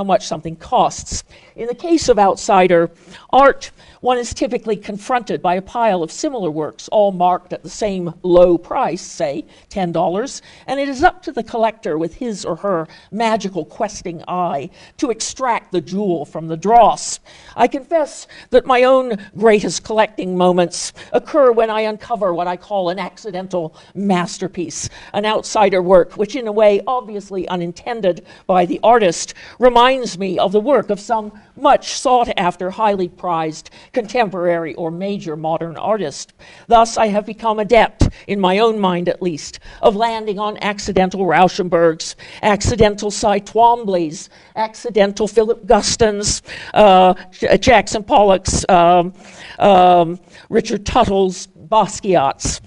Speaker 3: much something costs. In the case of outsider art, one is typically confronted by a pile of similar works, all marked at the same low price, say $10, and it is up to the collector with his or her magical questing eye to extract the jewel from the dross. I confess that my own greatest collecting moments occur when I uncover what I call an accidental masterpiece, an outsider work, which in a way obviously unintended by the artist, reminds me of the work of some much sought-after, highly prized contemporary or major modern artist. Thus, I have become adept, in my own mind at least, of landing on accidental Rauschenbergs, accidental Cy Twomblys, accidental Philip Gustons, Jackson Pollock's, Richard Tuttle's, Basquiat's.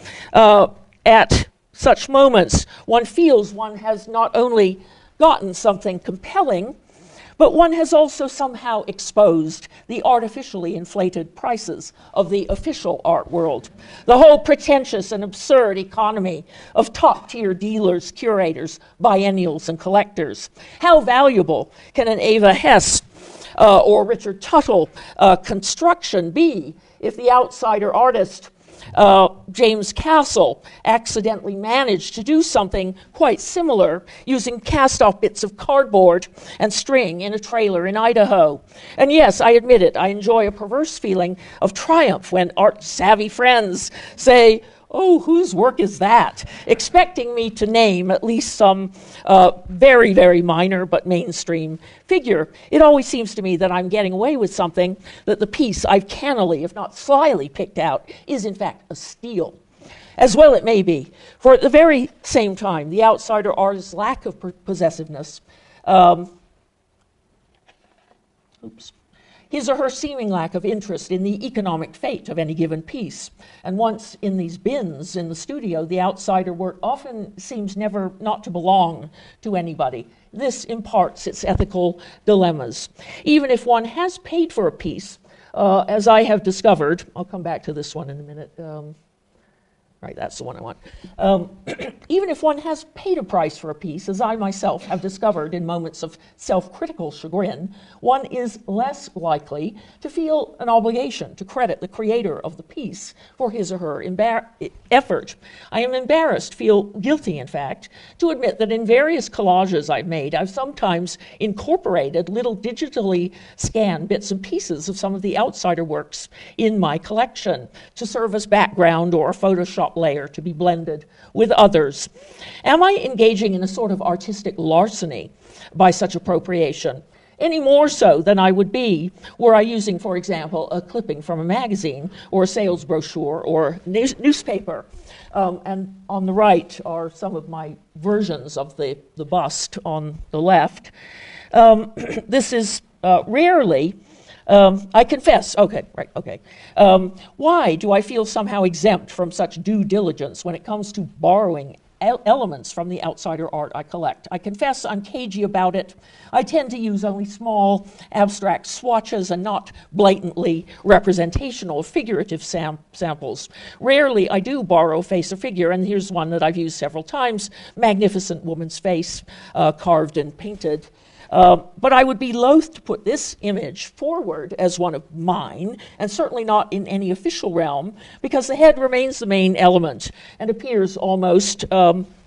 Speaker 3: At such moments, one feels one has not only gotten something compelling, but one has also somehow exposed the artificially inflated prices of the official art world, the whole pretentious and absurd economy of top-tier dealers, curators, biennials, and collectors. How valuable can an Eva Hesse or Richard Tuttle construction be if the outsider artist James Castle accidentally managed to do something quite similar using cast-off bits of cardboard and string in a trailer in Idaho. And yes, I admit it, I enjoy a perverse feeling of triumph when art-savvy friends say, "Oh, whose work is that?" expecting me to name at least some very, very minor but mainstream figure. It always seems to me that I'm getting away with something, that the piece I've cannily, if not slyly, picked out is in fact a steal. As well it may be, for at the very same time, the outsider artist's lack of possessiveness, his or her seeming lack of interest in the economic fate of any given piece. And once in these bins in the studio, the outsider work often seems never not to belong to anybody. This imparts its ethical dilemmas. Even if one has paid for a piece, as I have discovered, I'll come back to this one in a minute. Right, that's the one I want. Even if one has paid a price for a piece, as I myself have discovered in moments of self-critical chagrin, one is less likely to feel an obligation to credit the creator of the piece for his or her effort. I am embarrassed, feel guilty in fact, to admit that in various collages I've made, I've sometimes incorporated little digitally scanned bits and pieces of some of the outsider works in my collection to serve as background or Photoshop layer to be blended with others. Am I engaging in a sort of artistic larceny by such appropriation? Any more so than I would be were I using, for example, a clipping from a magazine or a sales brochure or newspaper. And on the right are some of my versions of the bust on the left. This is rarely I confess, why do I feel somehow exempt from such due diligence when it comes to borrowing elements from the outsider art I collect. I confess I'm cagey about it. I tend to use only small, abstract swatches and not blatantly representational, figurative samples. Rarely I do borrow face or figure, and here's one that I've used several times, magnificent woman's face, carved and painted. But I would be loath to put this image forward as one of mine, and certainly not in any official realm, because the head remains the main element and appears almost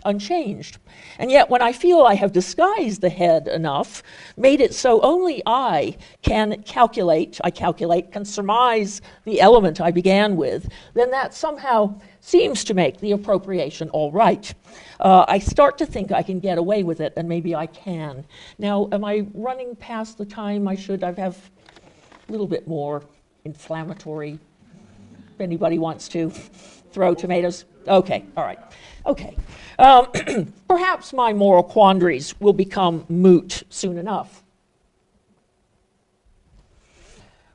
Speaker 3: unchanged. And yet when I feel I have disguised the head enough, made it so only I can can surmise the element I began with, then that somehow seems to make the appropriation all right. I start to think I can get away with it, and maybe I can. Now, am I running past the time I should? I have a little bit more inflammatory, if anybody wants to throw tomatoes. Okay, all right. Okay. Perhaps my moral quandaries will become moot soon enough.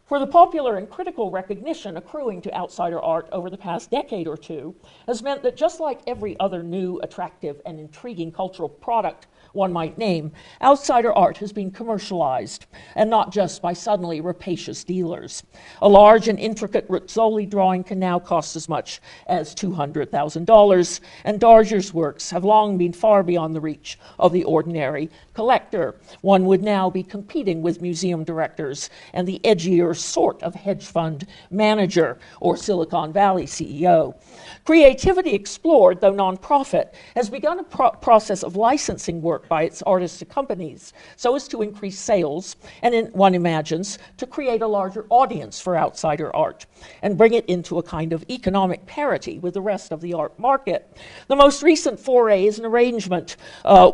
Speaker 3: For the popular and critical recognition accruing to outsider art over the past decade or two has meant that just like every other new, attractive, and intriguing cultural product one might name, outsider art has been commercialized, and not just by suddenly rapacious dealers. A large and intricate Rizzoli drawing can now cost as much as $200,000, and Darger's works have long been far beyond the reach of the ordinary collector. One would now be competing with museum directors and the edgier sort of hedge fund manager or Silicon Valley CEO. Creativity Explored, though nonprofit, has begun a process of licensing work by its artists to companies so as to increase sales and, one imagines, to create a larger audience for outsider art and bring it into a kind of economic parity with the rest of the art market. The most recent foray is an arrangement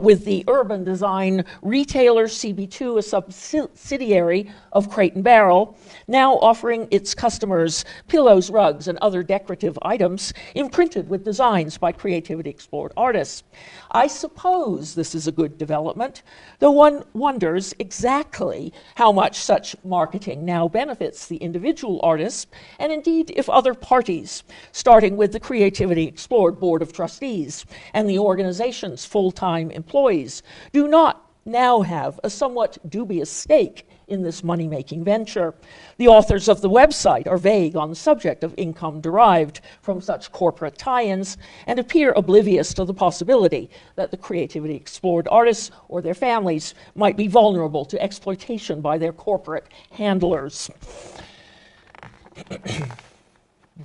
Speaker 3: with the urban design retailer CB2, a subsidiary of Crate and Barrel, now offering its customers pillows, rugs, and other decorative items imprinted with designs by Creativity Explored artists. I suppose this is a good development, though one wonders exactly how much such marketing now benefits the individual artists, and indeed if other parties, starting with the Creativity Explored Board of Trustees and the organization's full-time employees, do not now have a somewhat dubious stake in this money-making venture. The authors of the website are vague on the subject of income derived from such corporate tie-ins and appear oblivious to the possibility that the Creativity Explored artists or their families might be vulnerable to exploitation by their corporate handlers.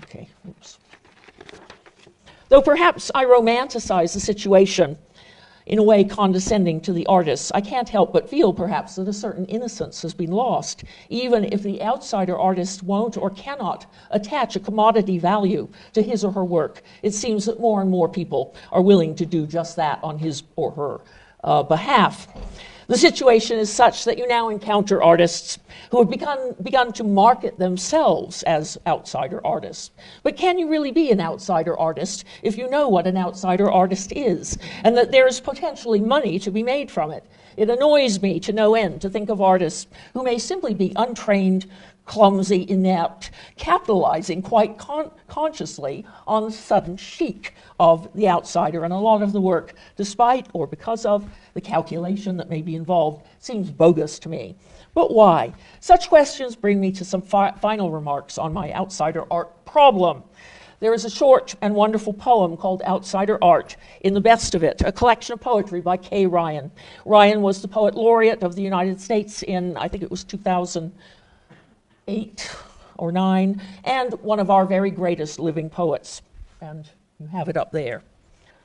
Speaker 3: Okay, oops. Though perhaps I romanticize the situation in a way condescending to the artists, I can't help but feel perhaps that a certain innocence has been lost, even if the outsider artist won't or cannot attach a commodity value to his or her work. It seems that more and more people are willing to do just that on his or her behalf. The situation is such that you now encounter artists who have begun to market themselves as outsider artists. But can you really be an outsider artist if you know what an outsider artist is, and that there is potentially money to be made from it? It annoys me to no end to think of artists who may simply be untrained, clumsy, inept, capitalizing quite consciously on the sudden chic of the outsider, and a lot of the work, despite or because of the calculation that may be involved, seems bogus to me. But why? Such questions bring me to some final remarks on my outsider art problem. There is a short and wonderful poem called Outsider Art in The Best of It, a collection of poetry by Kay Ryan. Ryan was the Poet Laureate of the United States in, I think it was 2008 or 9, and one of our very greatest living poets. And you have it up there.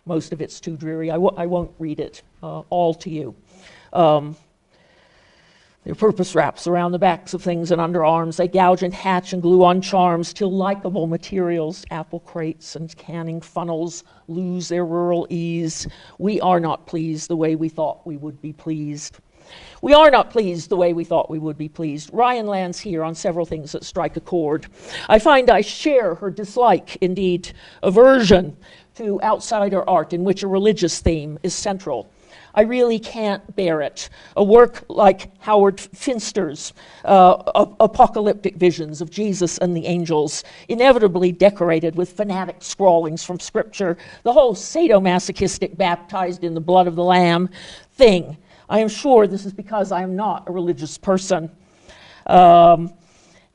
Speaker 3: Most of it's too dreary. I won't read it all to you. Their purpose wraps around the backs of things and underarms. They gouge and hatch and glue on charms till likable materials, apple crates and canning funnels, lose their rural ease. We are not pleased the way we thought we would be pleased. We are not pleased the way we thought we would be pleased. Ryan lands here on several things that strike a chord. I find I share her dislike, indeed aversion, to outsider art in which a religious theme is central. I really can't bear it. A work like Howard Finster's apocalyptic visions of Jesus and the angels, inevitably decorated with fanatic scrawlings from Scripture, the whole sadomasochistic baptized in the blood of the Lamb thing. I am sure this is because I am not a religious person.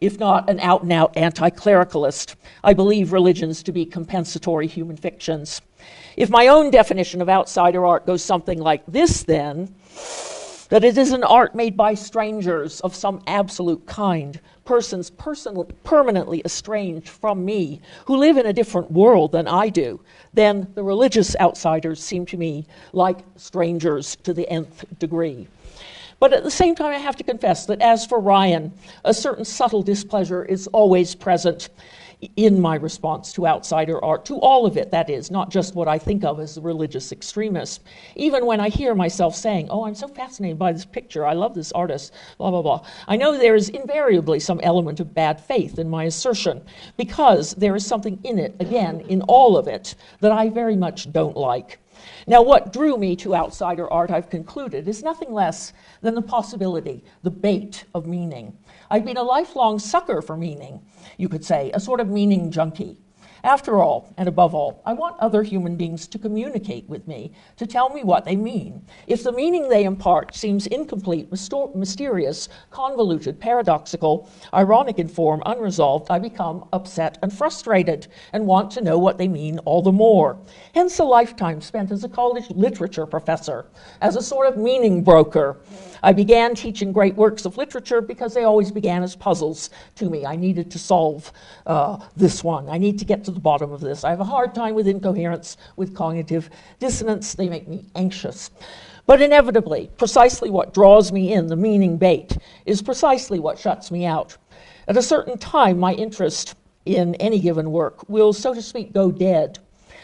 Speaker 3: If not an out-and-out anti-clericalist. I believe religions to be compensatory human fictions. If my own definition of outsider art goes something like this, then, that it is an art made by strangers of some absolute kind, persons permanently estranged from me, who live in a different world than I do, then the religious outsiders seem to me like strangers to the nth degree. But at the same time, I have to confess that as for Ryan, a certain subtle displeasure is always present in my response to outsider art, to all of it, that is, not just what I think of as the religious extremist. Even when I hear myself saying, oh, I'm so fascinated by this picture, I love this artist, blah, blah, blah. I know there is invariably some element of bad faith in my assertion, because there is something in it, again, in all of it, that I very much don't like. Now, what drew me to outsider art, I've concluded, is nothing less than the possibility, the bait of meaning. I've been a lifelong sucker for meaning, you could say, a sort of meaning junkie. After all, and above all, I want other human beings to communicate with me, to tell me what they mean. If the meaning they impart seems incomplete, mysterious, convoluted, paradoxical, ironic in form, unresolved, I become upset and frustrated and want to know what they mean all the more. Hence a lifetime spent as a college literature professor, as a sort of meaning broker. I began teaching great works of literature because they always began as puzzles to me. I needed to solve this one. I need to get to the bottom of this. I have a hard time with incoherence, with cognitive dissonance. They make me anxious. But inevitably, precisely what draws me in, the meaning bait, is precisely what shuts me out. At a certain time, my interest in any given work will, so to speak, go dead.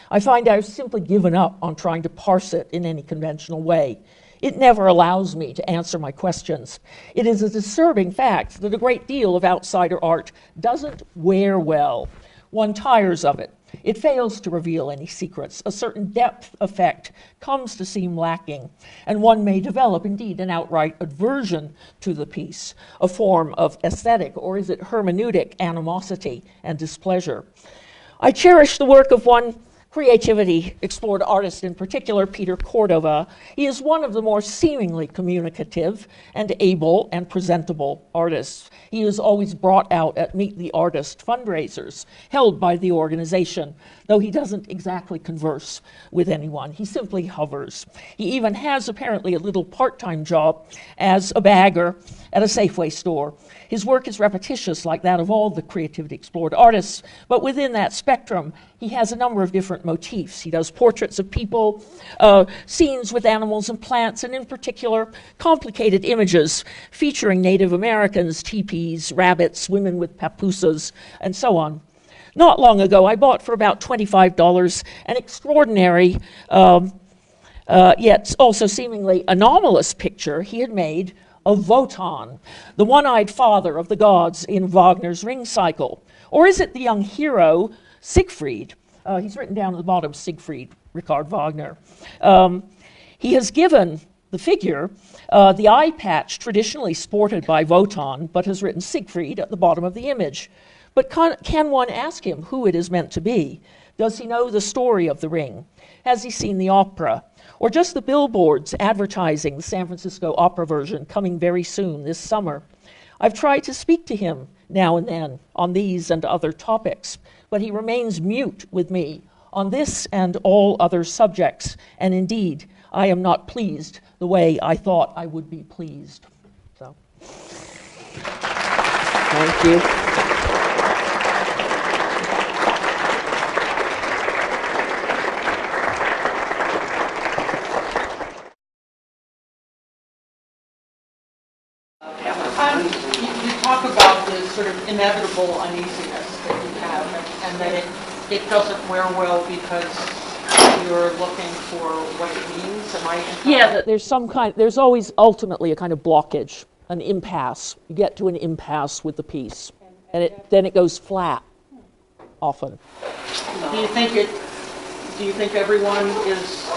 Speaker 3: I find I've simply given up on trying to parse it in any conventional way. It never allows me to answer my questions. It is a disturbing fact that a great deal of outsider art doesn't wear well. One tires of it. It fails to reveal any secrets. A certain depth effect comes to seem lacking, and one may develop, indeed, an outright aversion to the piece, a form of aesthetic, or is it hermeneutic animosity and displeasure. I cherish the work of one creativity explored artist in particular, Peter Cordova. He is one of the more seemingly communicative and able and presentable artists. He is always brought out at Meet the Artist fundraisers held by the organization, though he doesn't exactly converse with anyone. He simply hovers. He even has apparently a little part-time job as a bagger at a Safeway store. His work is repetitious like that of all the creativity explored artists, but within that spectrum, he has a number of different motifs. He does portraits of people, scenes with animals and plants, and in particular, complicated images featuring Native Americans, teepees, rabbits, women with papooses, and so on. Not long ago, I bought for about $25 an extraordinary, yet also seemingly anomalous picture he had made of Wotan, the one-eyed father of the gods in Wagner's Ring Cycle. Or is it the young hero, Siegfried? He's written down at the bottom, Siegfried, Richard Wagner. He has given the figure the eye patch traditionally sported by Wotan, but has written Siegfried at the bottom of the image. But can one ask him who it is meant to be? Does he know the story of the ring? Has he seen the opera? Or just the billboards advertising the San Francisco opera version coming very soon this summer? I've tried to speak to him now and then on these and other topics, but he remains mute with me on this and all other subjects, and indeed, I am not pleased the way I thought I would be pleased. So, thank you.
Speaker 4: You talk about the sort of inevitable uneasiness that you have, and that it doesn't wear well because you're looking for what it means. Am I?
Speaker 3: Yeah, there's always ultimately a kind of blockage, an impasse. You get to an impasse with the piece, and then it goes flat, often.
Speaker 4: Do you think everyone is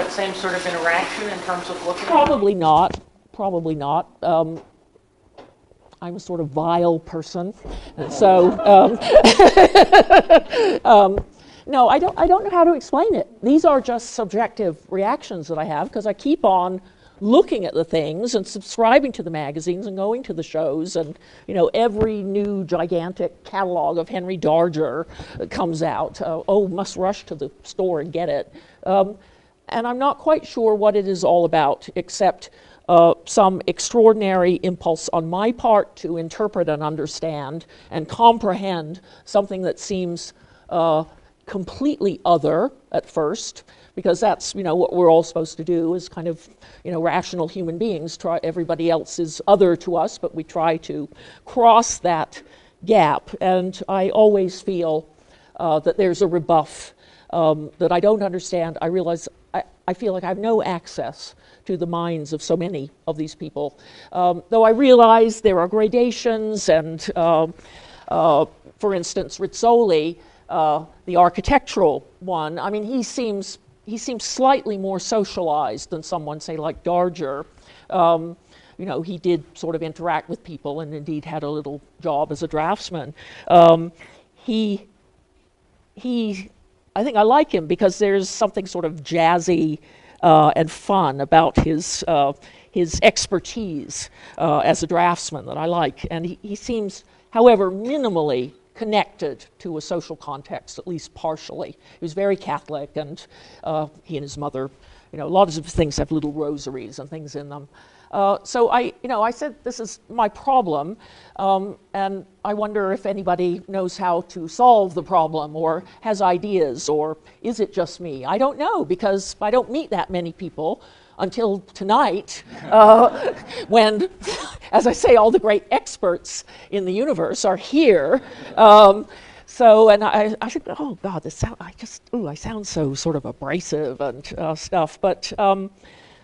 Speaker 4: that same sort of interaction in terms of looking?
Speaker 3: Probably not. Probably not. I'm a sort of vile person, and so no, I don't know how to explain it. These are just subjective reactions that I have because I keep on looking at the things and subscribing to the magazines and going to the shows, and every new gigantic catalog of Henry Darger comes out. Must rush to the store and get it. And I'm not quite sure what it is all about, except some extraordinary impulse on my part to interpret and understand and comprehend something that seems completely other at first, because that's what we're all supposed to do is kind of rational human beings. Everybody else is other to us, but we try to cross that gap. And I always feel that there's a rebuff that I don't understand. I realize I feel like I have no access to the minds of so many of these people. Though I realize there are gradations, and for instance, Rizzoli, the architectural one, I mean, he seems slightly more socialized than someone, say, like Darger. He did sort of interact with people and indeed had a little job as a draftsman. I think I like him because there's something sort of jazzy and fun about his expertise as a draftsman that I like. And he seems, however, minimally connected to a social context, at least partially. He was very Catholic, and he and his mother, a lot of things have little rosaries and things in them. So I said, this is my problem, and I wonder if anybody knows how to solve the problem or has ideas, or is it just me? I don't know, because I don't meet that many people until tonight, when, as I say, all the great experts in the universe are here. And I think, oh God, I sound so sort of abrasive and stuff. But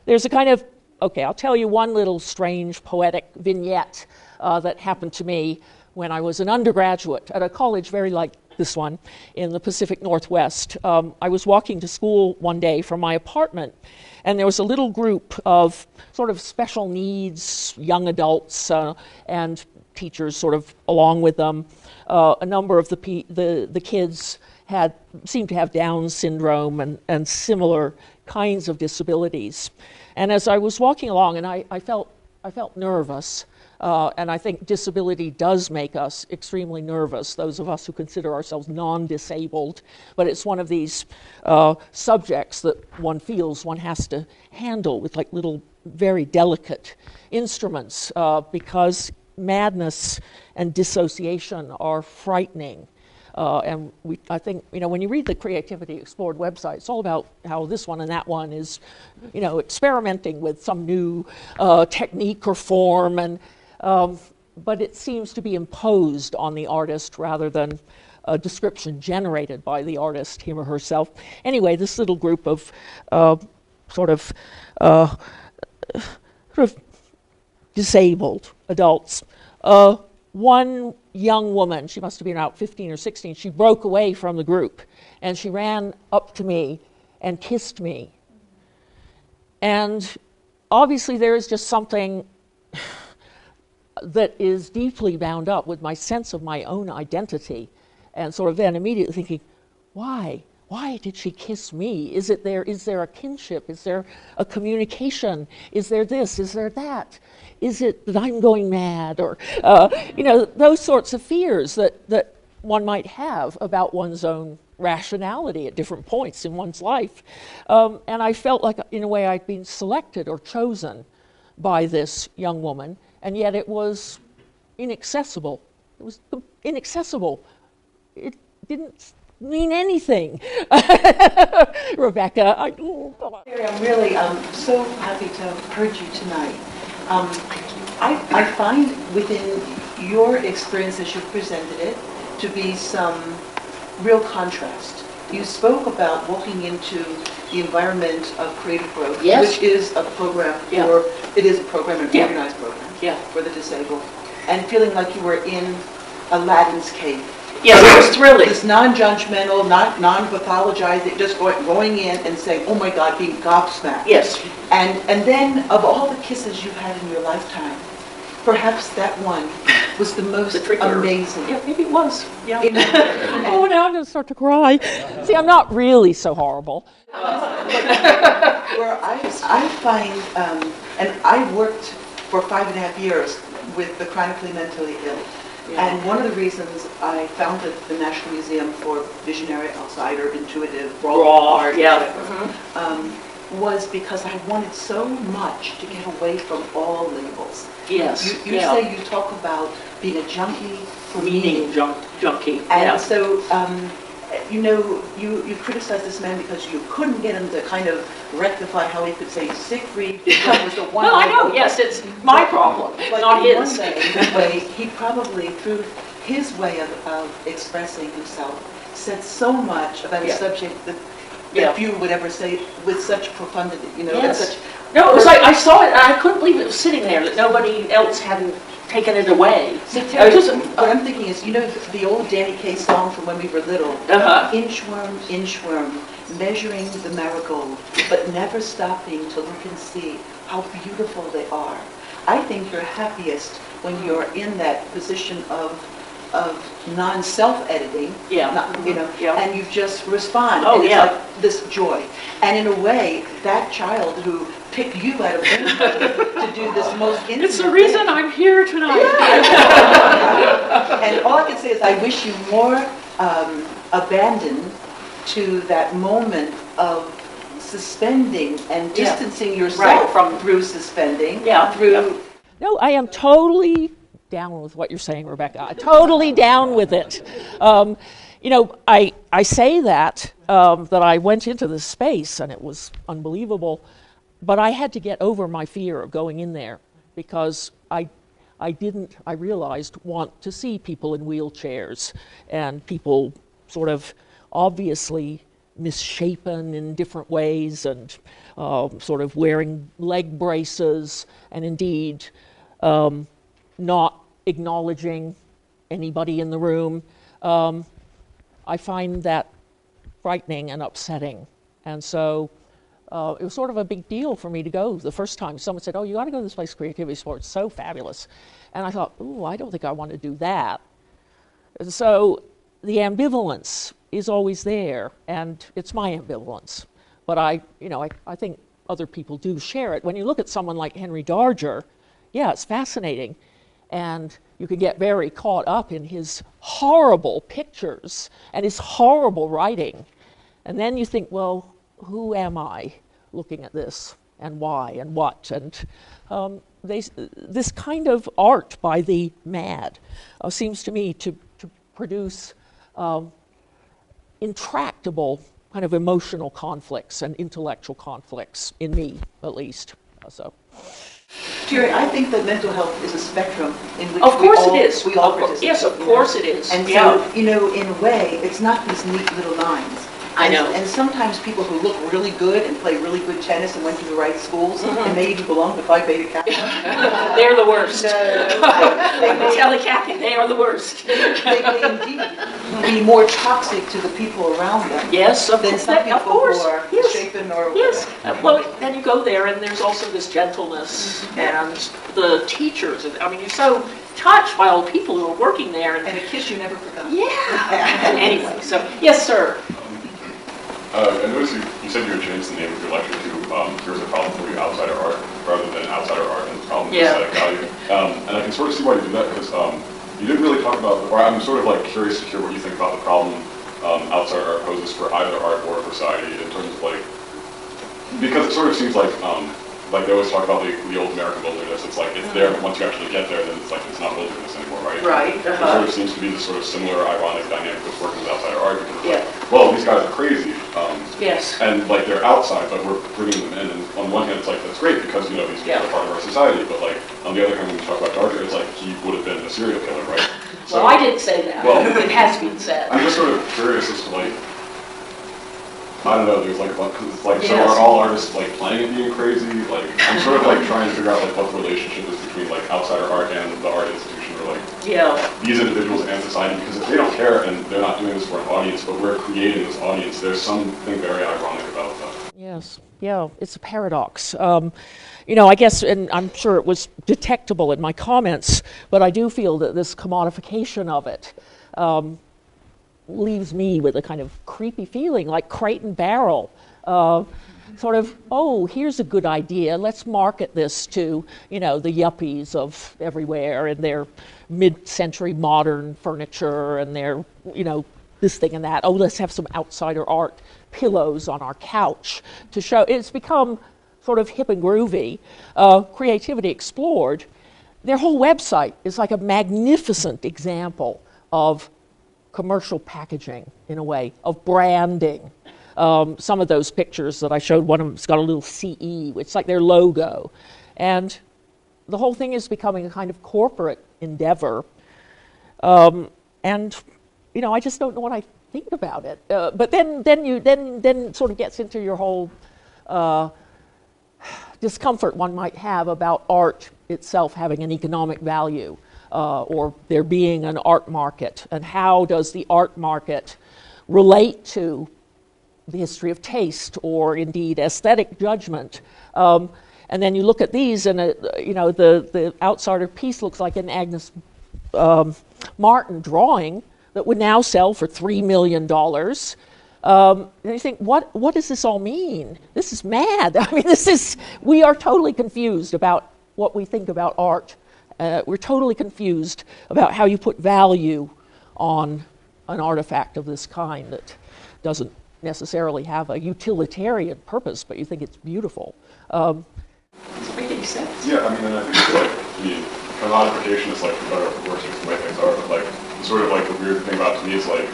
Speaker 3: there's a kind of, okay, I'll tell you one little strange poetic vignette that happened to me when I was an undergraduate at a college very like this one in the Pacific Northwest. I was walking to school one day from my apartment, and there was a little group of sort of special needs young adults and teachers sort of along with them. A number of the kids seemed to have Down syndrome and similar kinds of disabilities. And as I was walking along, and I felt nervous, and I think disability does make us extremely nervous, those of us who consider ourselves non-disabled, but it's one of these subjects that one feels one has to handle with like little very delicate instruments, because madness and dissociation are frightening. And I think, when you read the Creativity Explored website, it's all about how this one and that one is, experimenting with some new technique or form, and but it seems to be imposed on the artist rather than a description generated by the artist, him or herself. Anyway, this little group of sort of disabled adults. One young woman, she must have been about 15 or 16, she broke away from the group and she ran up to me and kissed me. And obviously there is just something that is deeply bound up with my sense of my own identity, and sort of then immediately thinking, why? Why did she kiss me? Is there a kinship? Is there a communication? Is there this? Is there that? Is it that I'm going mad? Or, those sorts of fears that one might have about one's own rationality at different points in one's life. And I felt like, in a way, I'd been selected or chosen by this young woman, and yet it was inaccessible. It was inaccessible. It didn't mean anything. Rebecca,
Speaker 5: I'm really so happy to have heard you tonight. I find within your experience as you presented it to be some real contrast. You spoke about walking into the environment of creative growth,
Speaker 6: Yes.
Speaker 5: which is a program for, it is a program, an organized program
Speaker 6: Yeah.
Speaker 5: for the disabled, and feeling like you were in Aladdin's cave.
Speaker 4: Yes, it was thrilling.
Speaker 5: This non-judgmental, non-pathologizing, just going in and saying, oh my God, being gobsmacked.
Speaker 4: Yes.
Speaker 5: And then of all the kisses you've had in your lifetime, perhaps that one was the most amazing.
Speaker 4: Yeah, maybe it was. Yeah.
Speaker 3: Oh, now I'm going to start to cry. See, I'm not really so horrible.
Speaker 5: Where I find, and I worked for 5.5 years with the chronically mentally ill.
Speaker 4: Yeah.
Speaker 5: And one of the reasons I founded the National Museum for Visionary, Outsider, Intuitive, Raw Art,
Speaker 4: yeah.
Speaker 5: Was because I wanted so much to get away from all labels.
Speaker 4: Yes.
Speaker 5: You say you talk about being a junkie for
Speaker 4: Meaning junkie.
Speaker 5: and so, you know, you criticize this man because you couldn't get him to kind of rectify how he could say Siegfried because it was the one.
Speaker 4: Well, I know, yes, it's my problem,
Speaker 5: But
Speaker 4: not
Speaker 5: in
Speaker 4: his.
Speaker 5: one way, he probably, through his way of expressing himself, said so much about a
Speaker 4: Yeah.
Speaker 5: subject that
Speaker 4: Yeah.
Speaker 5: few would ever say with such profundity, you know.
Speaker 4: Yes.
Speaker 5: Such,
Speaker 4: No, it was like, I saw it, and I couldn't believe it was sitting there, that nobody else hadn't taken it away. I was just,
Speaker 5: what I'm thinking is, you know, the old Danny Kaye song from when we were little, inchworm, measuring the marigold, but never stopping to look and see how beautiful they are. I think you're happiest when you're in that position of non-self-editing,
Speaker 4: Yeah.
Speaker 5: you know,
Speaker 4: Yeah.
Speaker 5: and you just respond.
Speaker 4: Oh,
Speaker 5: and it's
Speaker 4: yeah.
Speaker 5: like this joy. And in a way, that child who picked you out of anybody to do this most intimate
Speaker 4: it's the reason
Speaker 5: thing.
Speaker 4: I'm here tonight.
Speaker 5: And all I can say is I wish you more abandon to that moment of suspending and distancing yourself
Speaker 4: Right.
Speaker 5: through suspending.
Speaker 4: Yeah.
Speaker 5: Through
Speaker 3: No, I am totally down with what you're saying, Rebecca. Totally down with it. You know, I say that I went into this space and it was unbelievable, but I had to get over my fear of going in there because I realized, want to see people in wheelchairs and people sort of obviously misshapen in different ways and sort of wearing leg braces and indeed not acknowledging anybody in the room. I find that frightening and upsetting. And so it was sort of a big deal for me to go the first time. Someone said, oh, you got to go to this place, Creativity Sports, so fabulous. And I thought, ooh, I don't think I want to do that. And so the ambivalence is always there, and it's my ambivalence. But I think other people do share it. When you look at someone like Henry Darger, yeah, it's fascinating. And you can get very caught up in his horrible pictures and his horrible writing. And then you think, well, who am I looking at this and why and what? And this kind of art by the mad seems to me to produce intractable kind of emotional conflicts and intellectual conflicts in me, at least. So.
Speaker 5: Jerry, I think that mental health is a spectrum in which
Speaker 4: Of course it is.
Speaker 5: we all participate.
Speaker 4: Yes, of course it is.
Speaker 5: And
Speaker 4: Yeah.
Speaker 5: so, you know, in a way, it's not these neat little lines.
Speaker 4: I know.
Speaker 5: And sometimes people who look really good and play really good tennis and went to the right schools, and they even belong to Phi Beta Kappa.
Speaker 4: They're the worst.
Speaker 5: They
Speaker 4: I'm telling Kathy, they are the worst.
Speaker 5: may indeed be more toxic to the people around them
Speaker 4: Yes, of
Speaker 5: than
Speaker 4: course.
Speaker 5: some people
Speaker 4: Of course.
Speaker 5: who are
Speaker 4: Yes.
Speaker 5: shapen or
Speaker 4: Yes. Well, then you go there, and there's also this gentleness, and the teachers. I mean, you're so touched by all the people who are working there.
Speaker 5: and a kiss you never forgot.
Speaker 4: Yeah. Anyway, so yes, sir.
Speaker 6: I noticed you said you would change the name of your lecture to Here's a Problem for You, Outsider Art, rather than Outsider Art and Problem with Aesthetic Value. And I can sort of see why you did that, because you didn't really talk about, or I'm sort of like curious to hear what you think about the problem outsider art poses for either art or for society in terms of like, because it sort of seems like they always talk about the old American wilderness. It's like it's there, but once you actually get there, then it's like it's not wilderness anymore, right?
Speaker 4: Right.
Speaker 6: There sort of seems to be this sort of similar ironic dynamic with working with outsider art, because it's like, well, these guys are crazy.
Speaker 4: Yes.
Speaker 6: And like they're outside, but we're bringing them in. And on one hand, it's like that's great because you know these people are part of our society. But like on the other hand, when we talk about Darger, it's like he would have been a serial killer, right? So,
Speaker 4: Well, I didn't say that.
Speaker 6: Well,
Speaker 4: it has been said.
Speaker 6: I'm just sort of curious as to like, I don't know. There's like a bunch. It's like so
Speaker 4: Yes.
Speaker 6: are all artists like playing at being crazy? Like I'm sort of like trying to figure out like what the relationship is between like outsider art and the art institution, or like these individuals and society, because if they don't care and they're not doing this for an audience, but we're creating this audience, there's something very ironic about that.
Speaker 3: Yes, yeah, it's a paradox. I guess, and I'm sure it was detectable in my comments, but I do feel that this commodification of it leaves me with a kind of creepy feeling, like Crate and Barrel. Sort of, oh, here's a good idea. Let's market this to, the yuppies of everywhere and their mid-century modern furniture and their, this thing and that. Oh, let's have some outsider art pillows on our couch to show. It's become sort of hip and groovy. Creativity Explored. Their whole website is like a magnificent example of commercial packaging, in a way, of branding. Some of those pictures that I showed, one of them's got a little CE, which is like their logo. And the whole thing is becoming a kind of corporate endeavor. I just don't know what I think about it. But then sort of gets into your whole discomfort one might have about art itself having an economic value, or there being an art market, and how does the art market relate to the history of taste, or indeed aesthetic judgment. And then you look at these, and the outsider piece looks like an Agnes Martin drawing that would now sell for $3 million. And you think, what does this all mean? This is mad. I mean, we are totally confused about what we think about art. We're totally confused about how you put value on an artifact of this kind that doesn't necessarily have a utilitarian purpose, but you think it's beautiful.
Speaker 5: It's making sense.
Speaker 6: Yeah, I mean, and I think the commodification is like the better or worse the way things are, but like sort of like the weird thing about it to me is like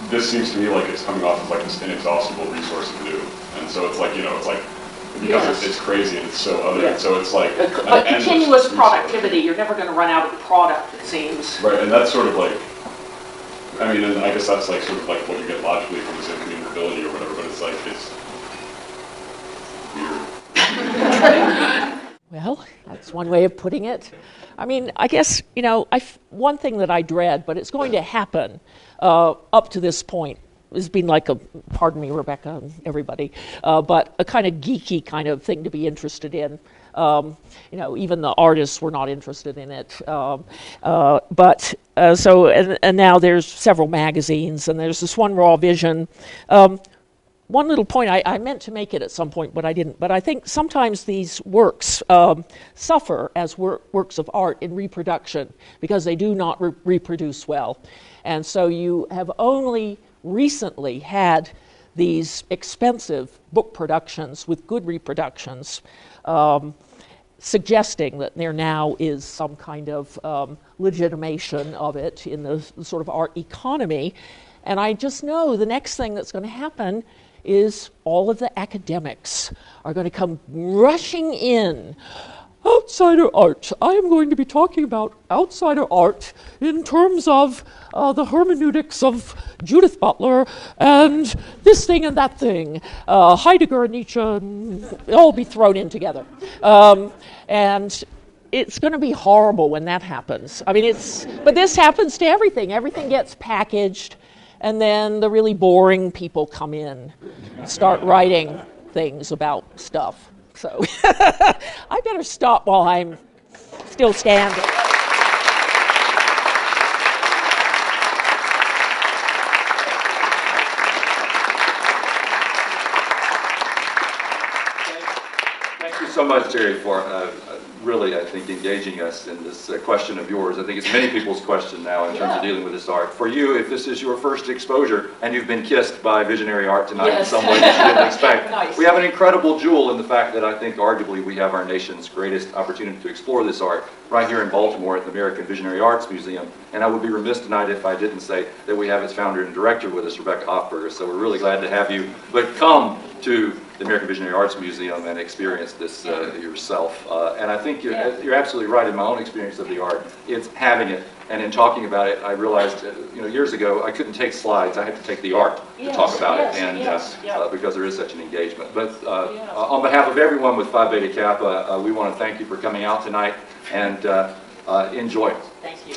Speaker 6: this seems to me like it's coming off as like this inexhaustible resource to do, and so it's like it's like because it's crazy and it's so other, and so it's like
Speaker 3: a continuous productivity. You're never going to run out of product, it seems.
Speaker 6: Right, and that's sort of like. I mean, and I guess that's like sort of like what you get logically from this incommunicability or whatever, but it's like, it's weird.
Speaker 3: Well, that's one way of putting it. I mean, I guess, one thing that I dread, but it's going to happen up to this point, has been like pardon me, Rebecca and everybody, but a kind of geeky kind of thing to be interested in. Even the artists were not interested in it. And now there's several magazines, and there's this one, Raw Vision. One little point, I meant to make it at some point, but I didn't. But I think sometimes these works suffer as works of art in reproduction because they do not reproduce well. And so you have only recently had these expensive book productions with good reproductions, suggesting that there now is some kind of legitimation of it in the sort of art economy. And I just know the next thing that's going to happen is all of the academics are going to come rushing in. Outsider art. I am going to be talking about outsider art in terms of the hermeneutics of Judith Butler and this thing and that thing. Heidegger and Nietzsche, all be thrown in together. And it's going to be horrible when that happens. I mean, but this happens to everything. Everything gets packaged, and then the really boring people come in and start writing things about stuff. So I better stop while I'm still standing.
Speaker 2: Thank you so much, Terry, for really, I think, engaging us in this question of yours. I think it's many people's question now in terms of dealing with this art. For you, if this is your first exposure and you've been kissed by visionary art tonight in some way that you didn't expect,
Speaker 3: Nice.
Speaker 2: We have an incredible jewel in the fact that I think arguably we have our nation's greatest opportunity to explore this art right here in Baltimore at the American Visionary Arts Museum. And I would be remiss tonight if I didn't say that we have its founder and director with us, Rebecca Hoffberger. So we're really glad to have you. But come to the American Visionary Arts Museum and experience this yourself. And I think you're absolutely right. In my own experience of the art, it's having it. And in talking about it, I realized, years ago, I couldn't take slides. I had to take the art to talk about it, and because there is such an engagement. But on behalf of everyone with Phi Beta Kappa, we want to thank you for coming out tonight, and enjoy.
Speaker 3: Thank you.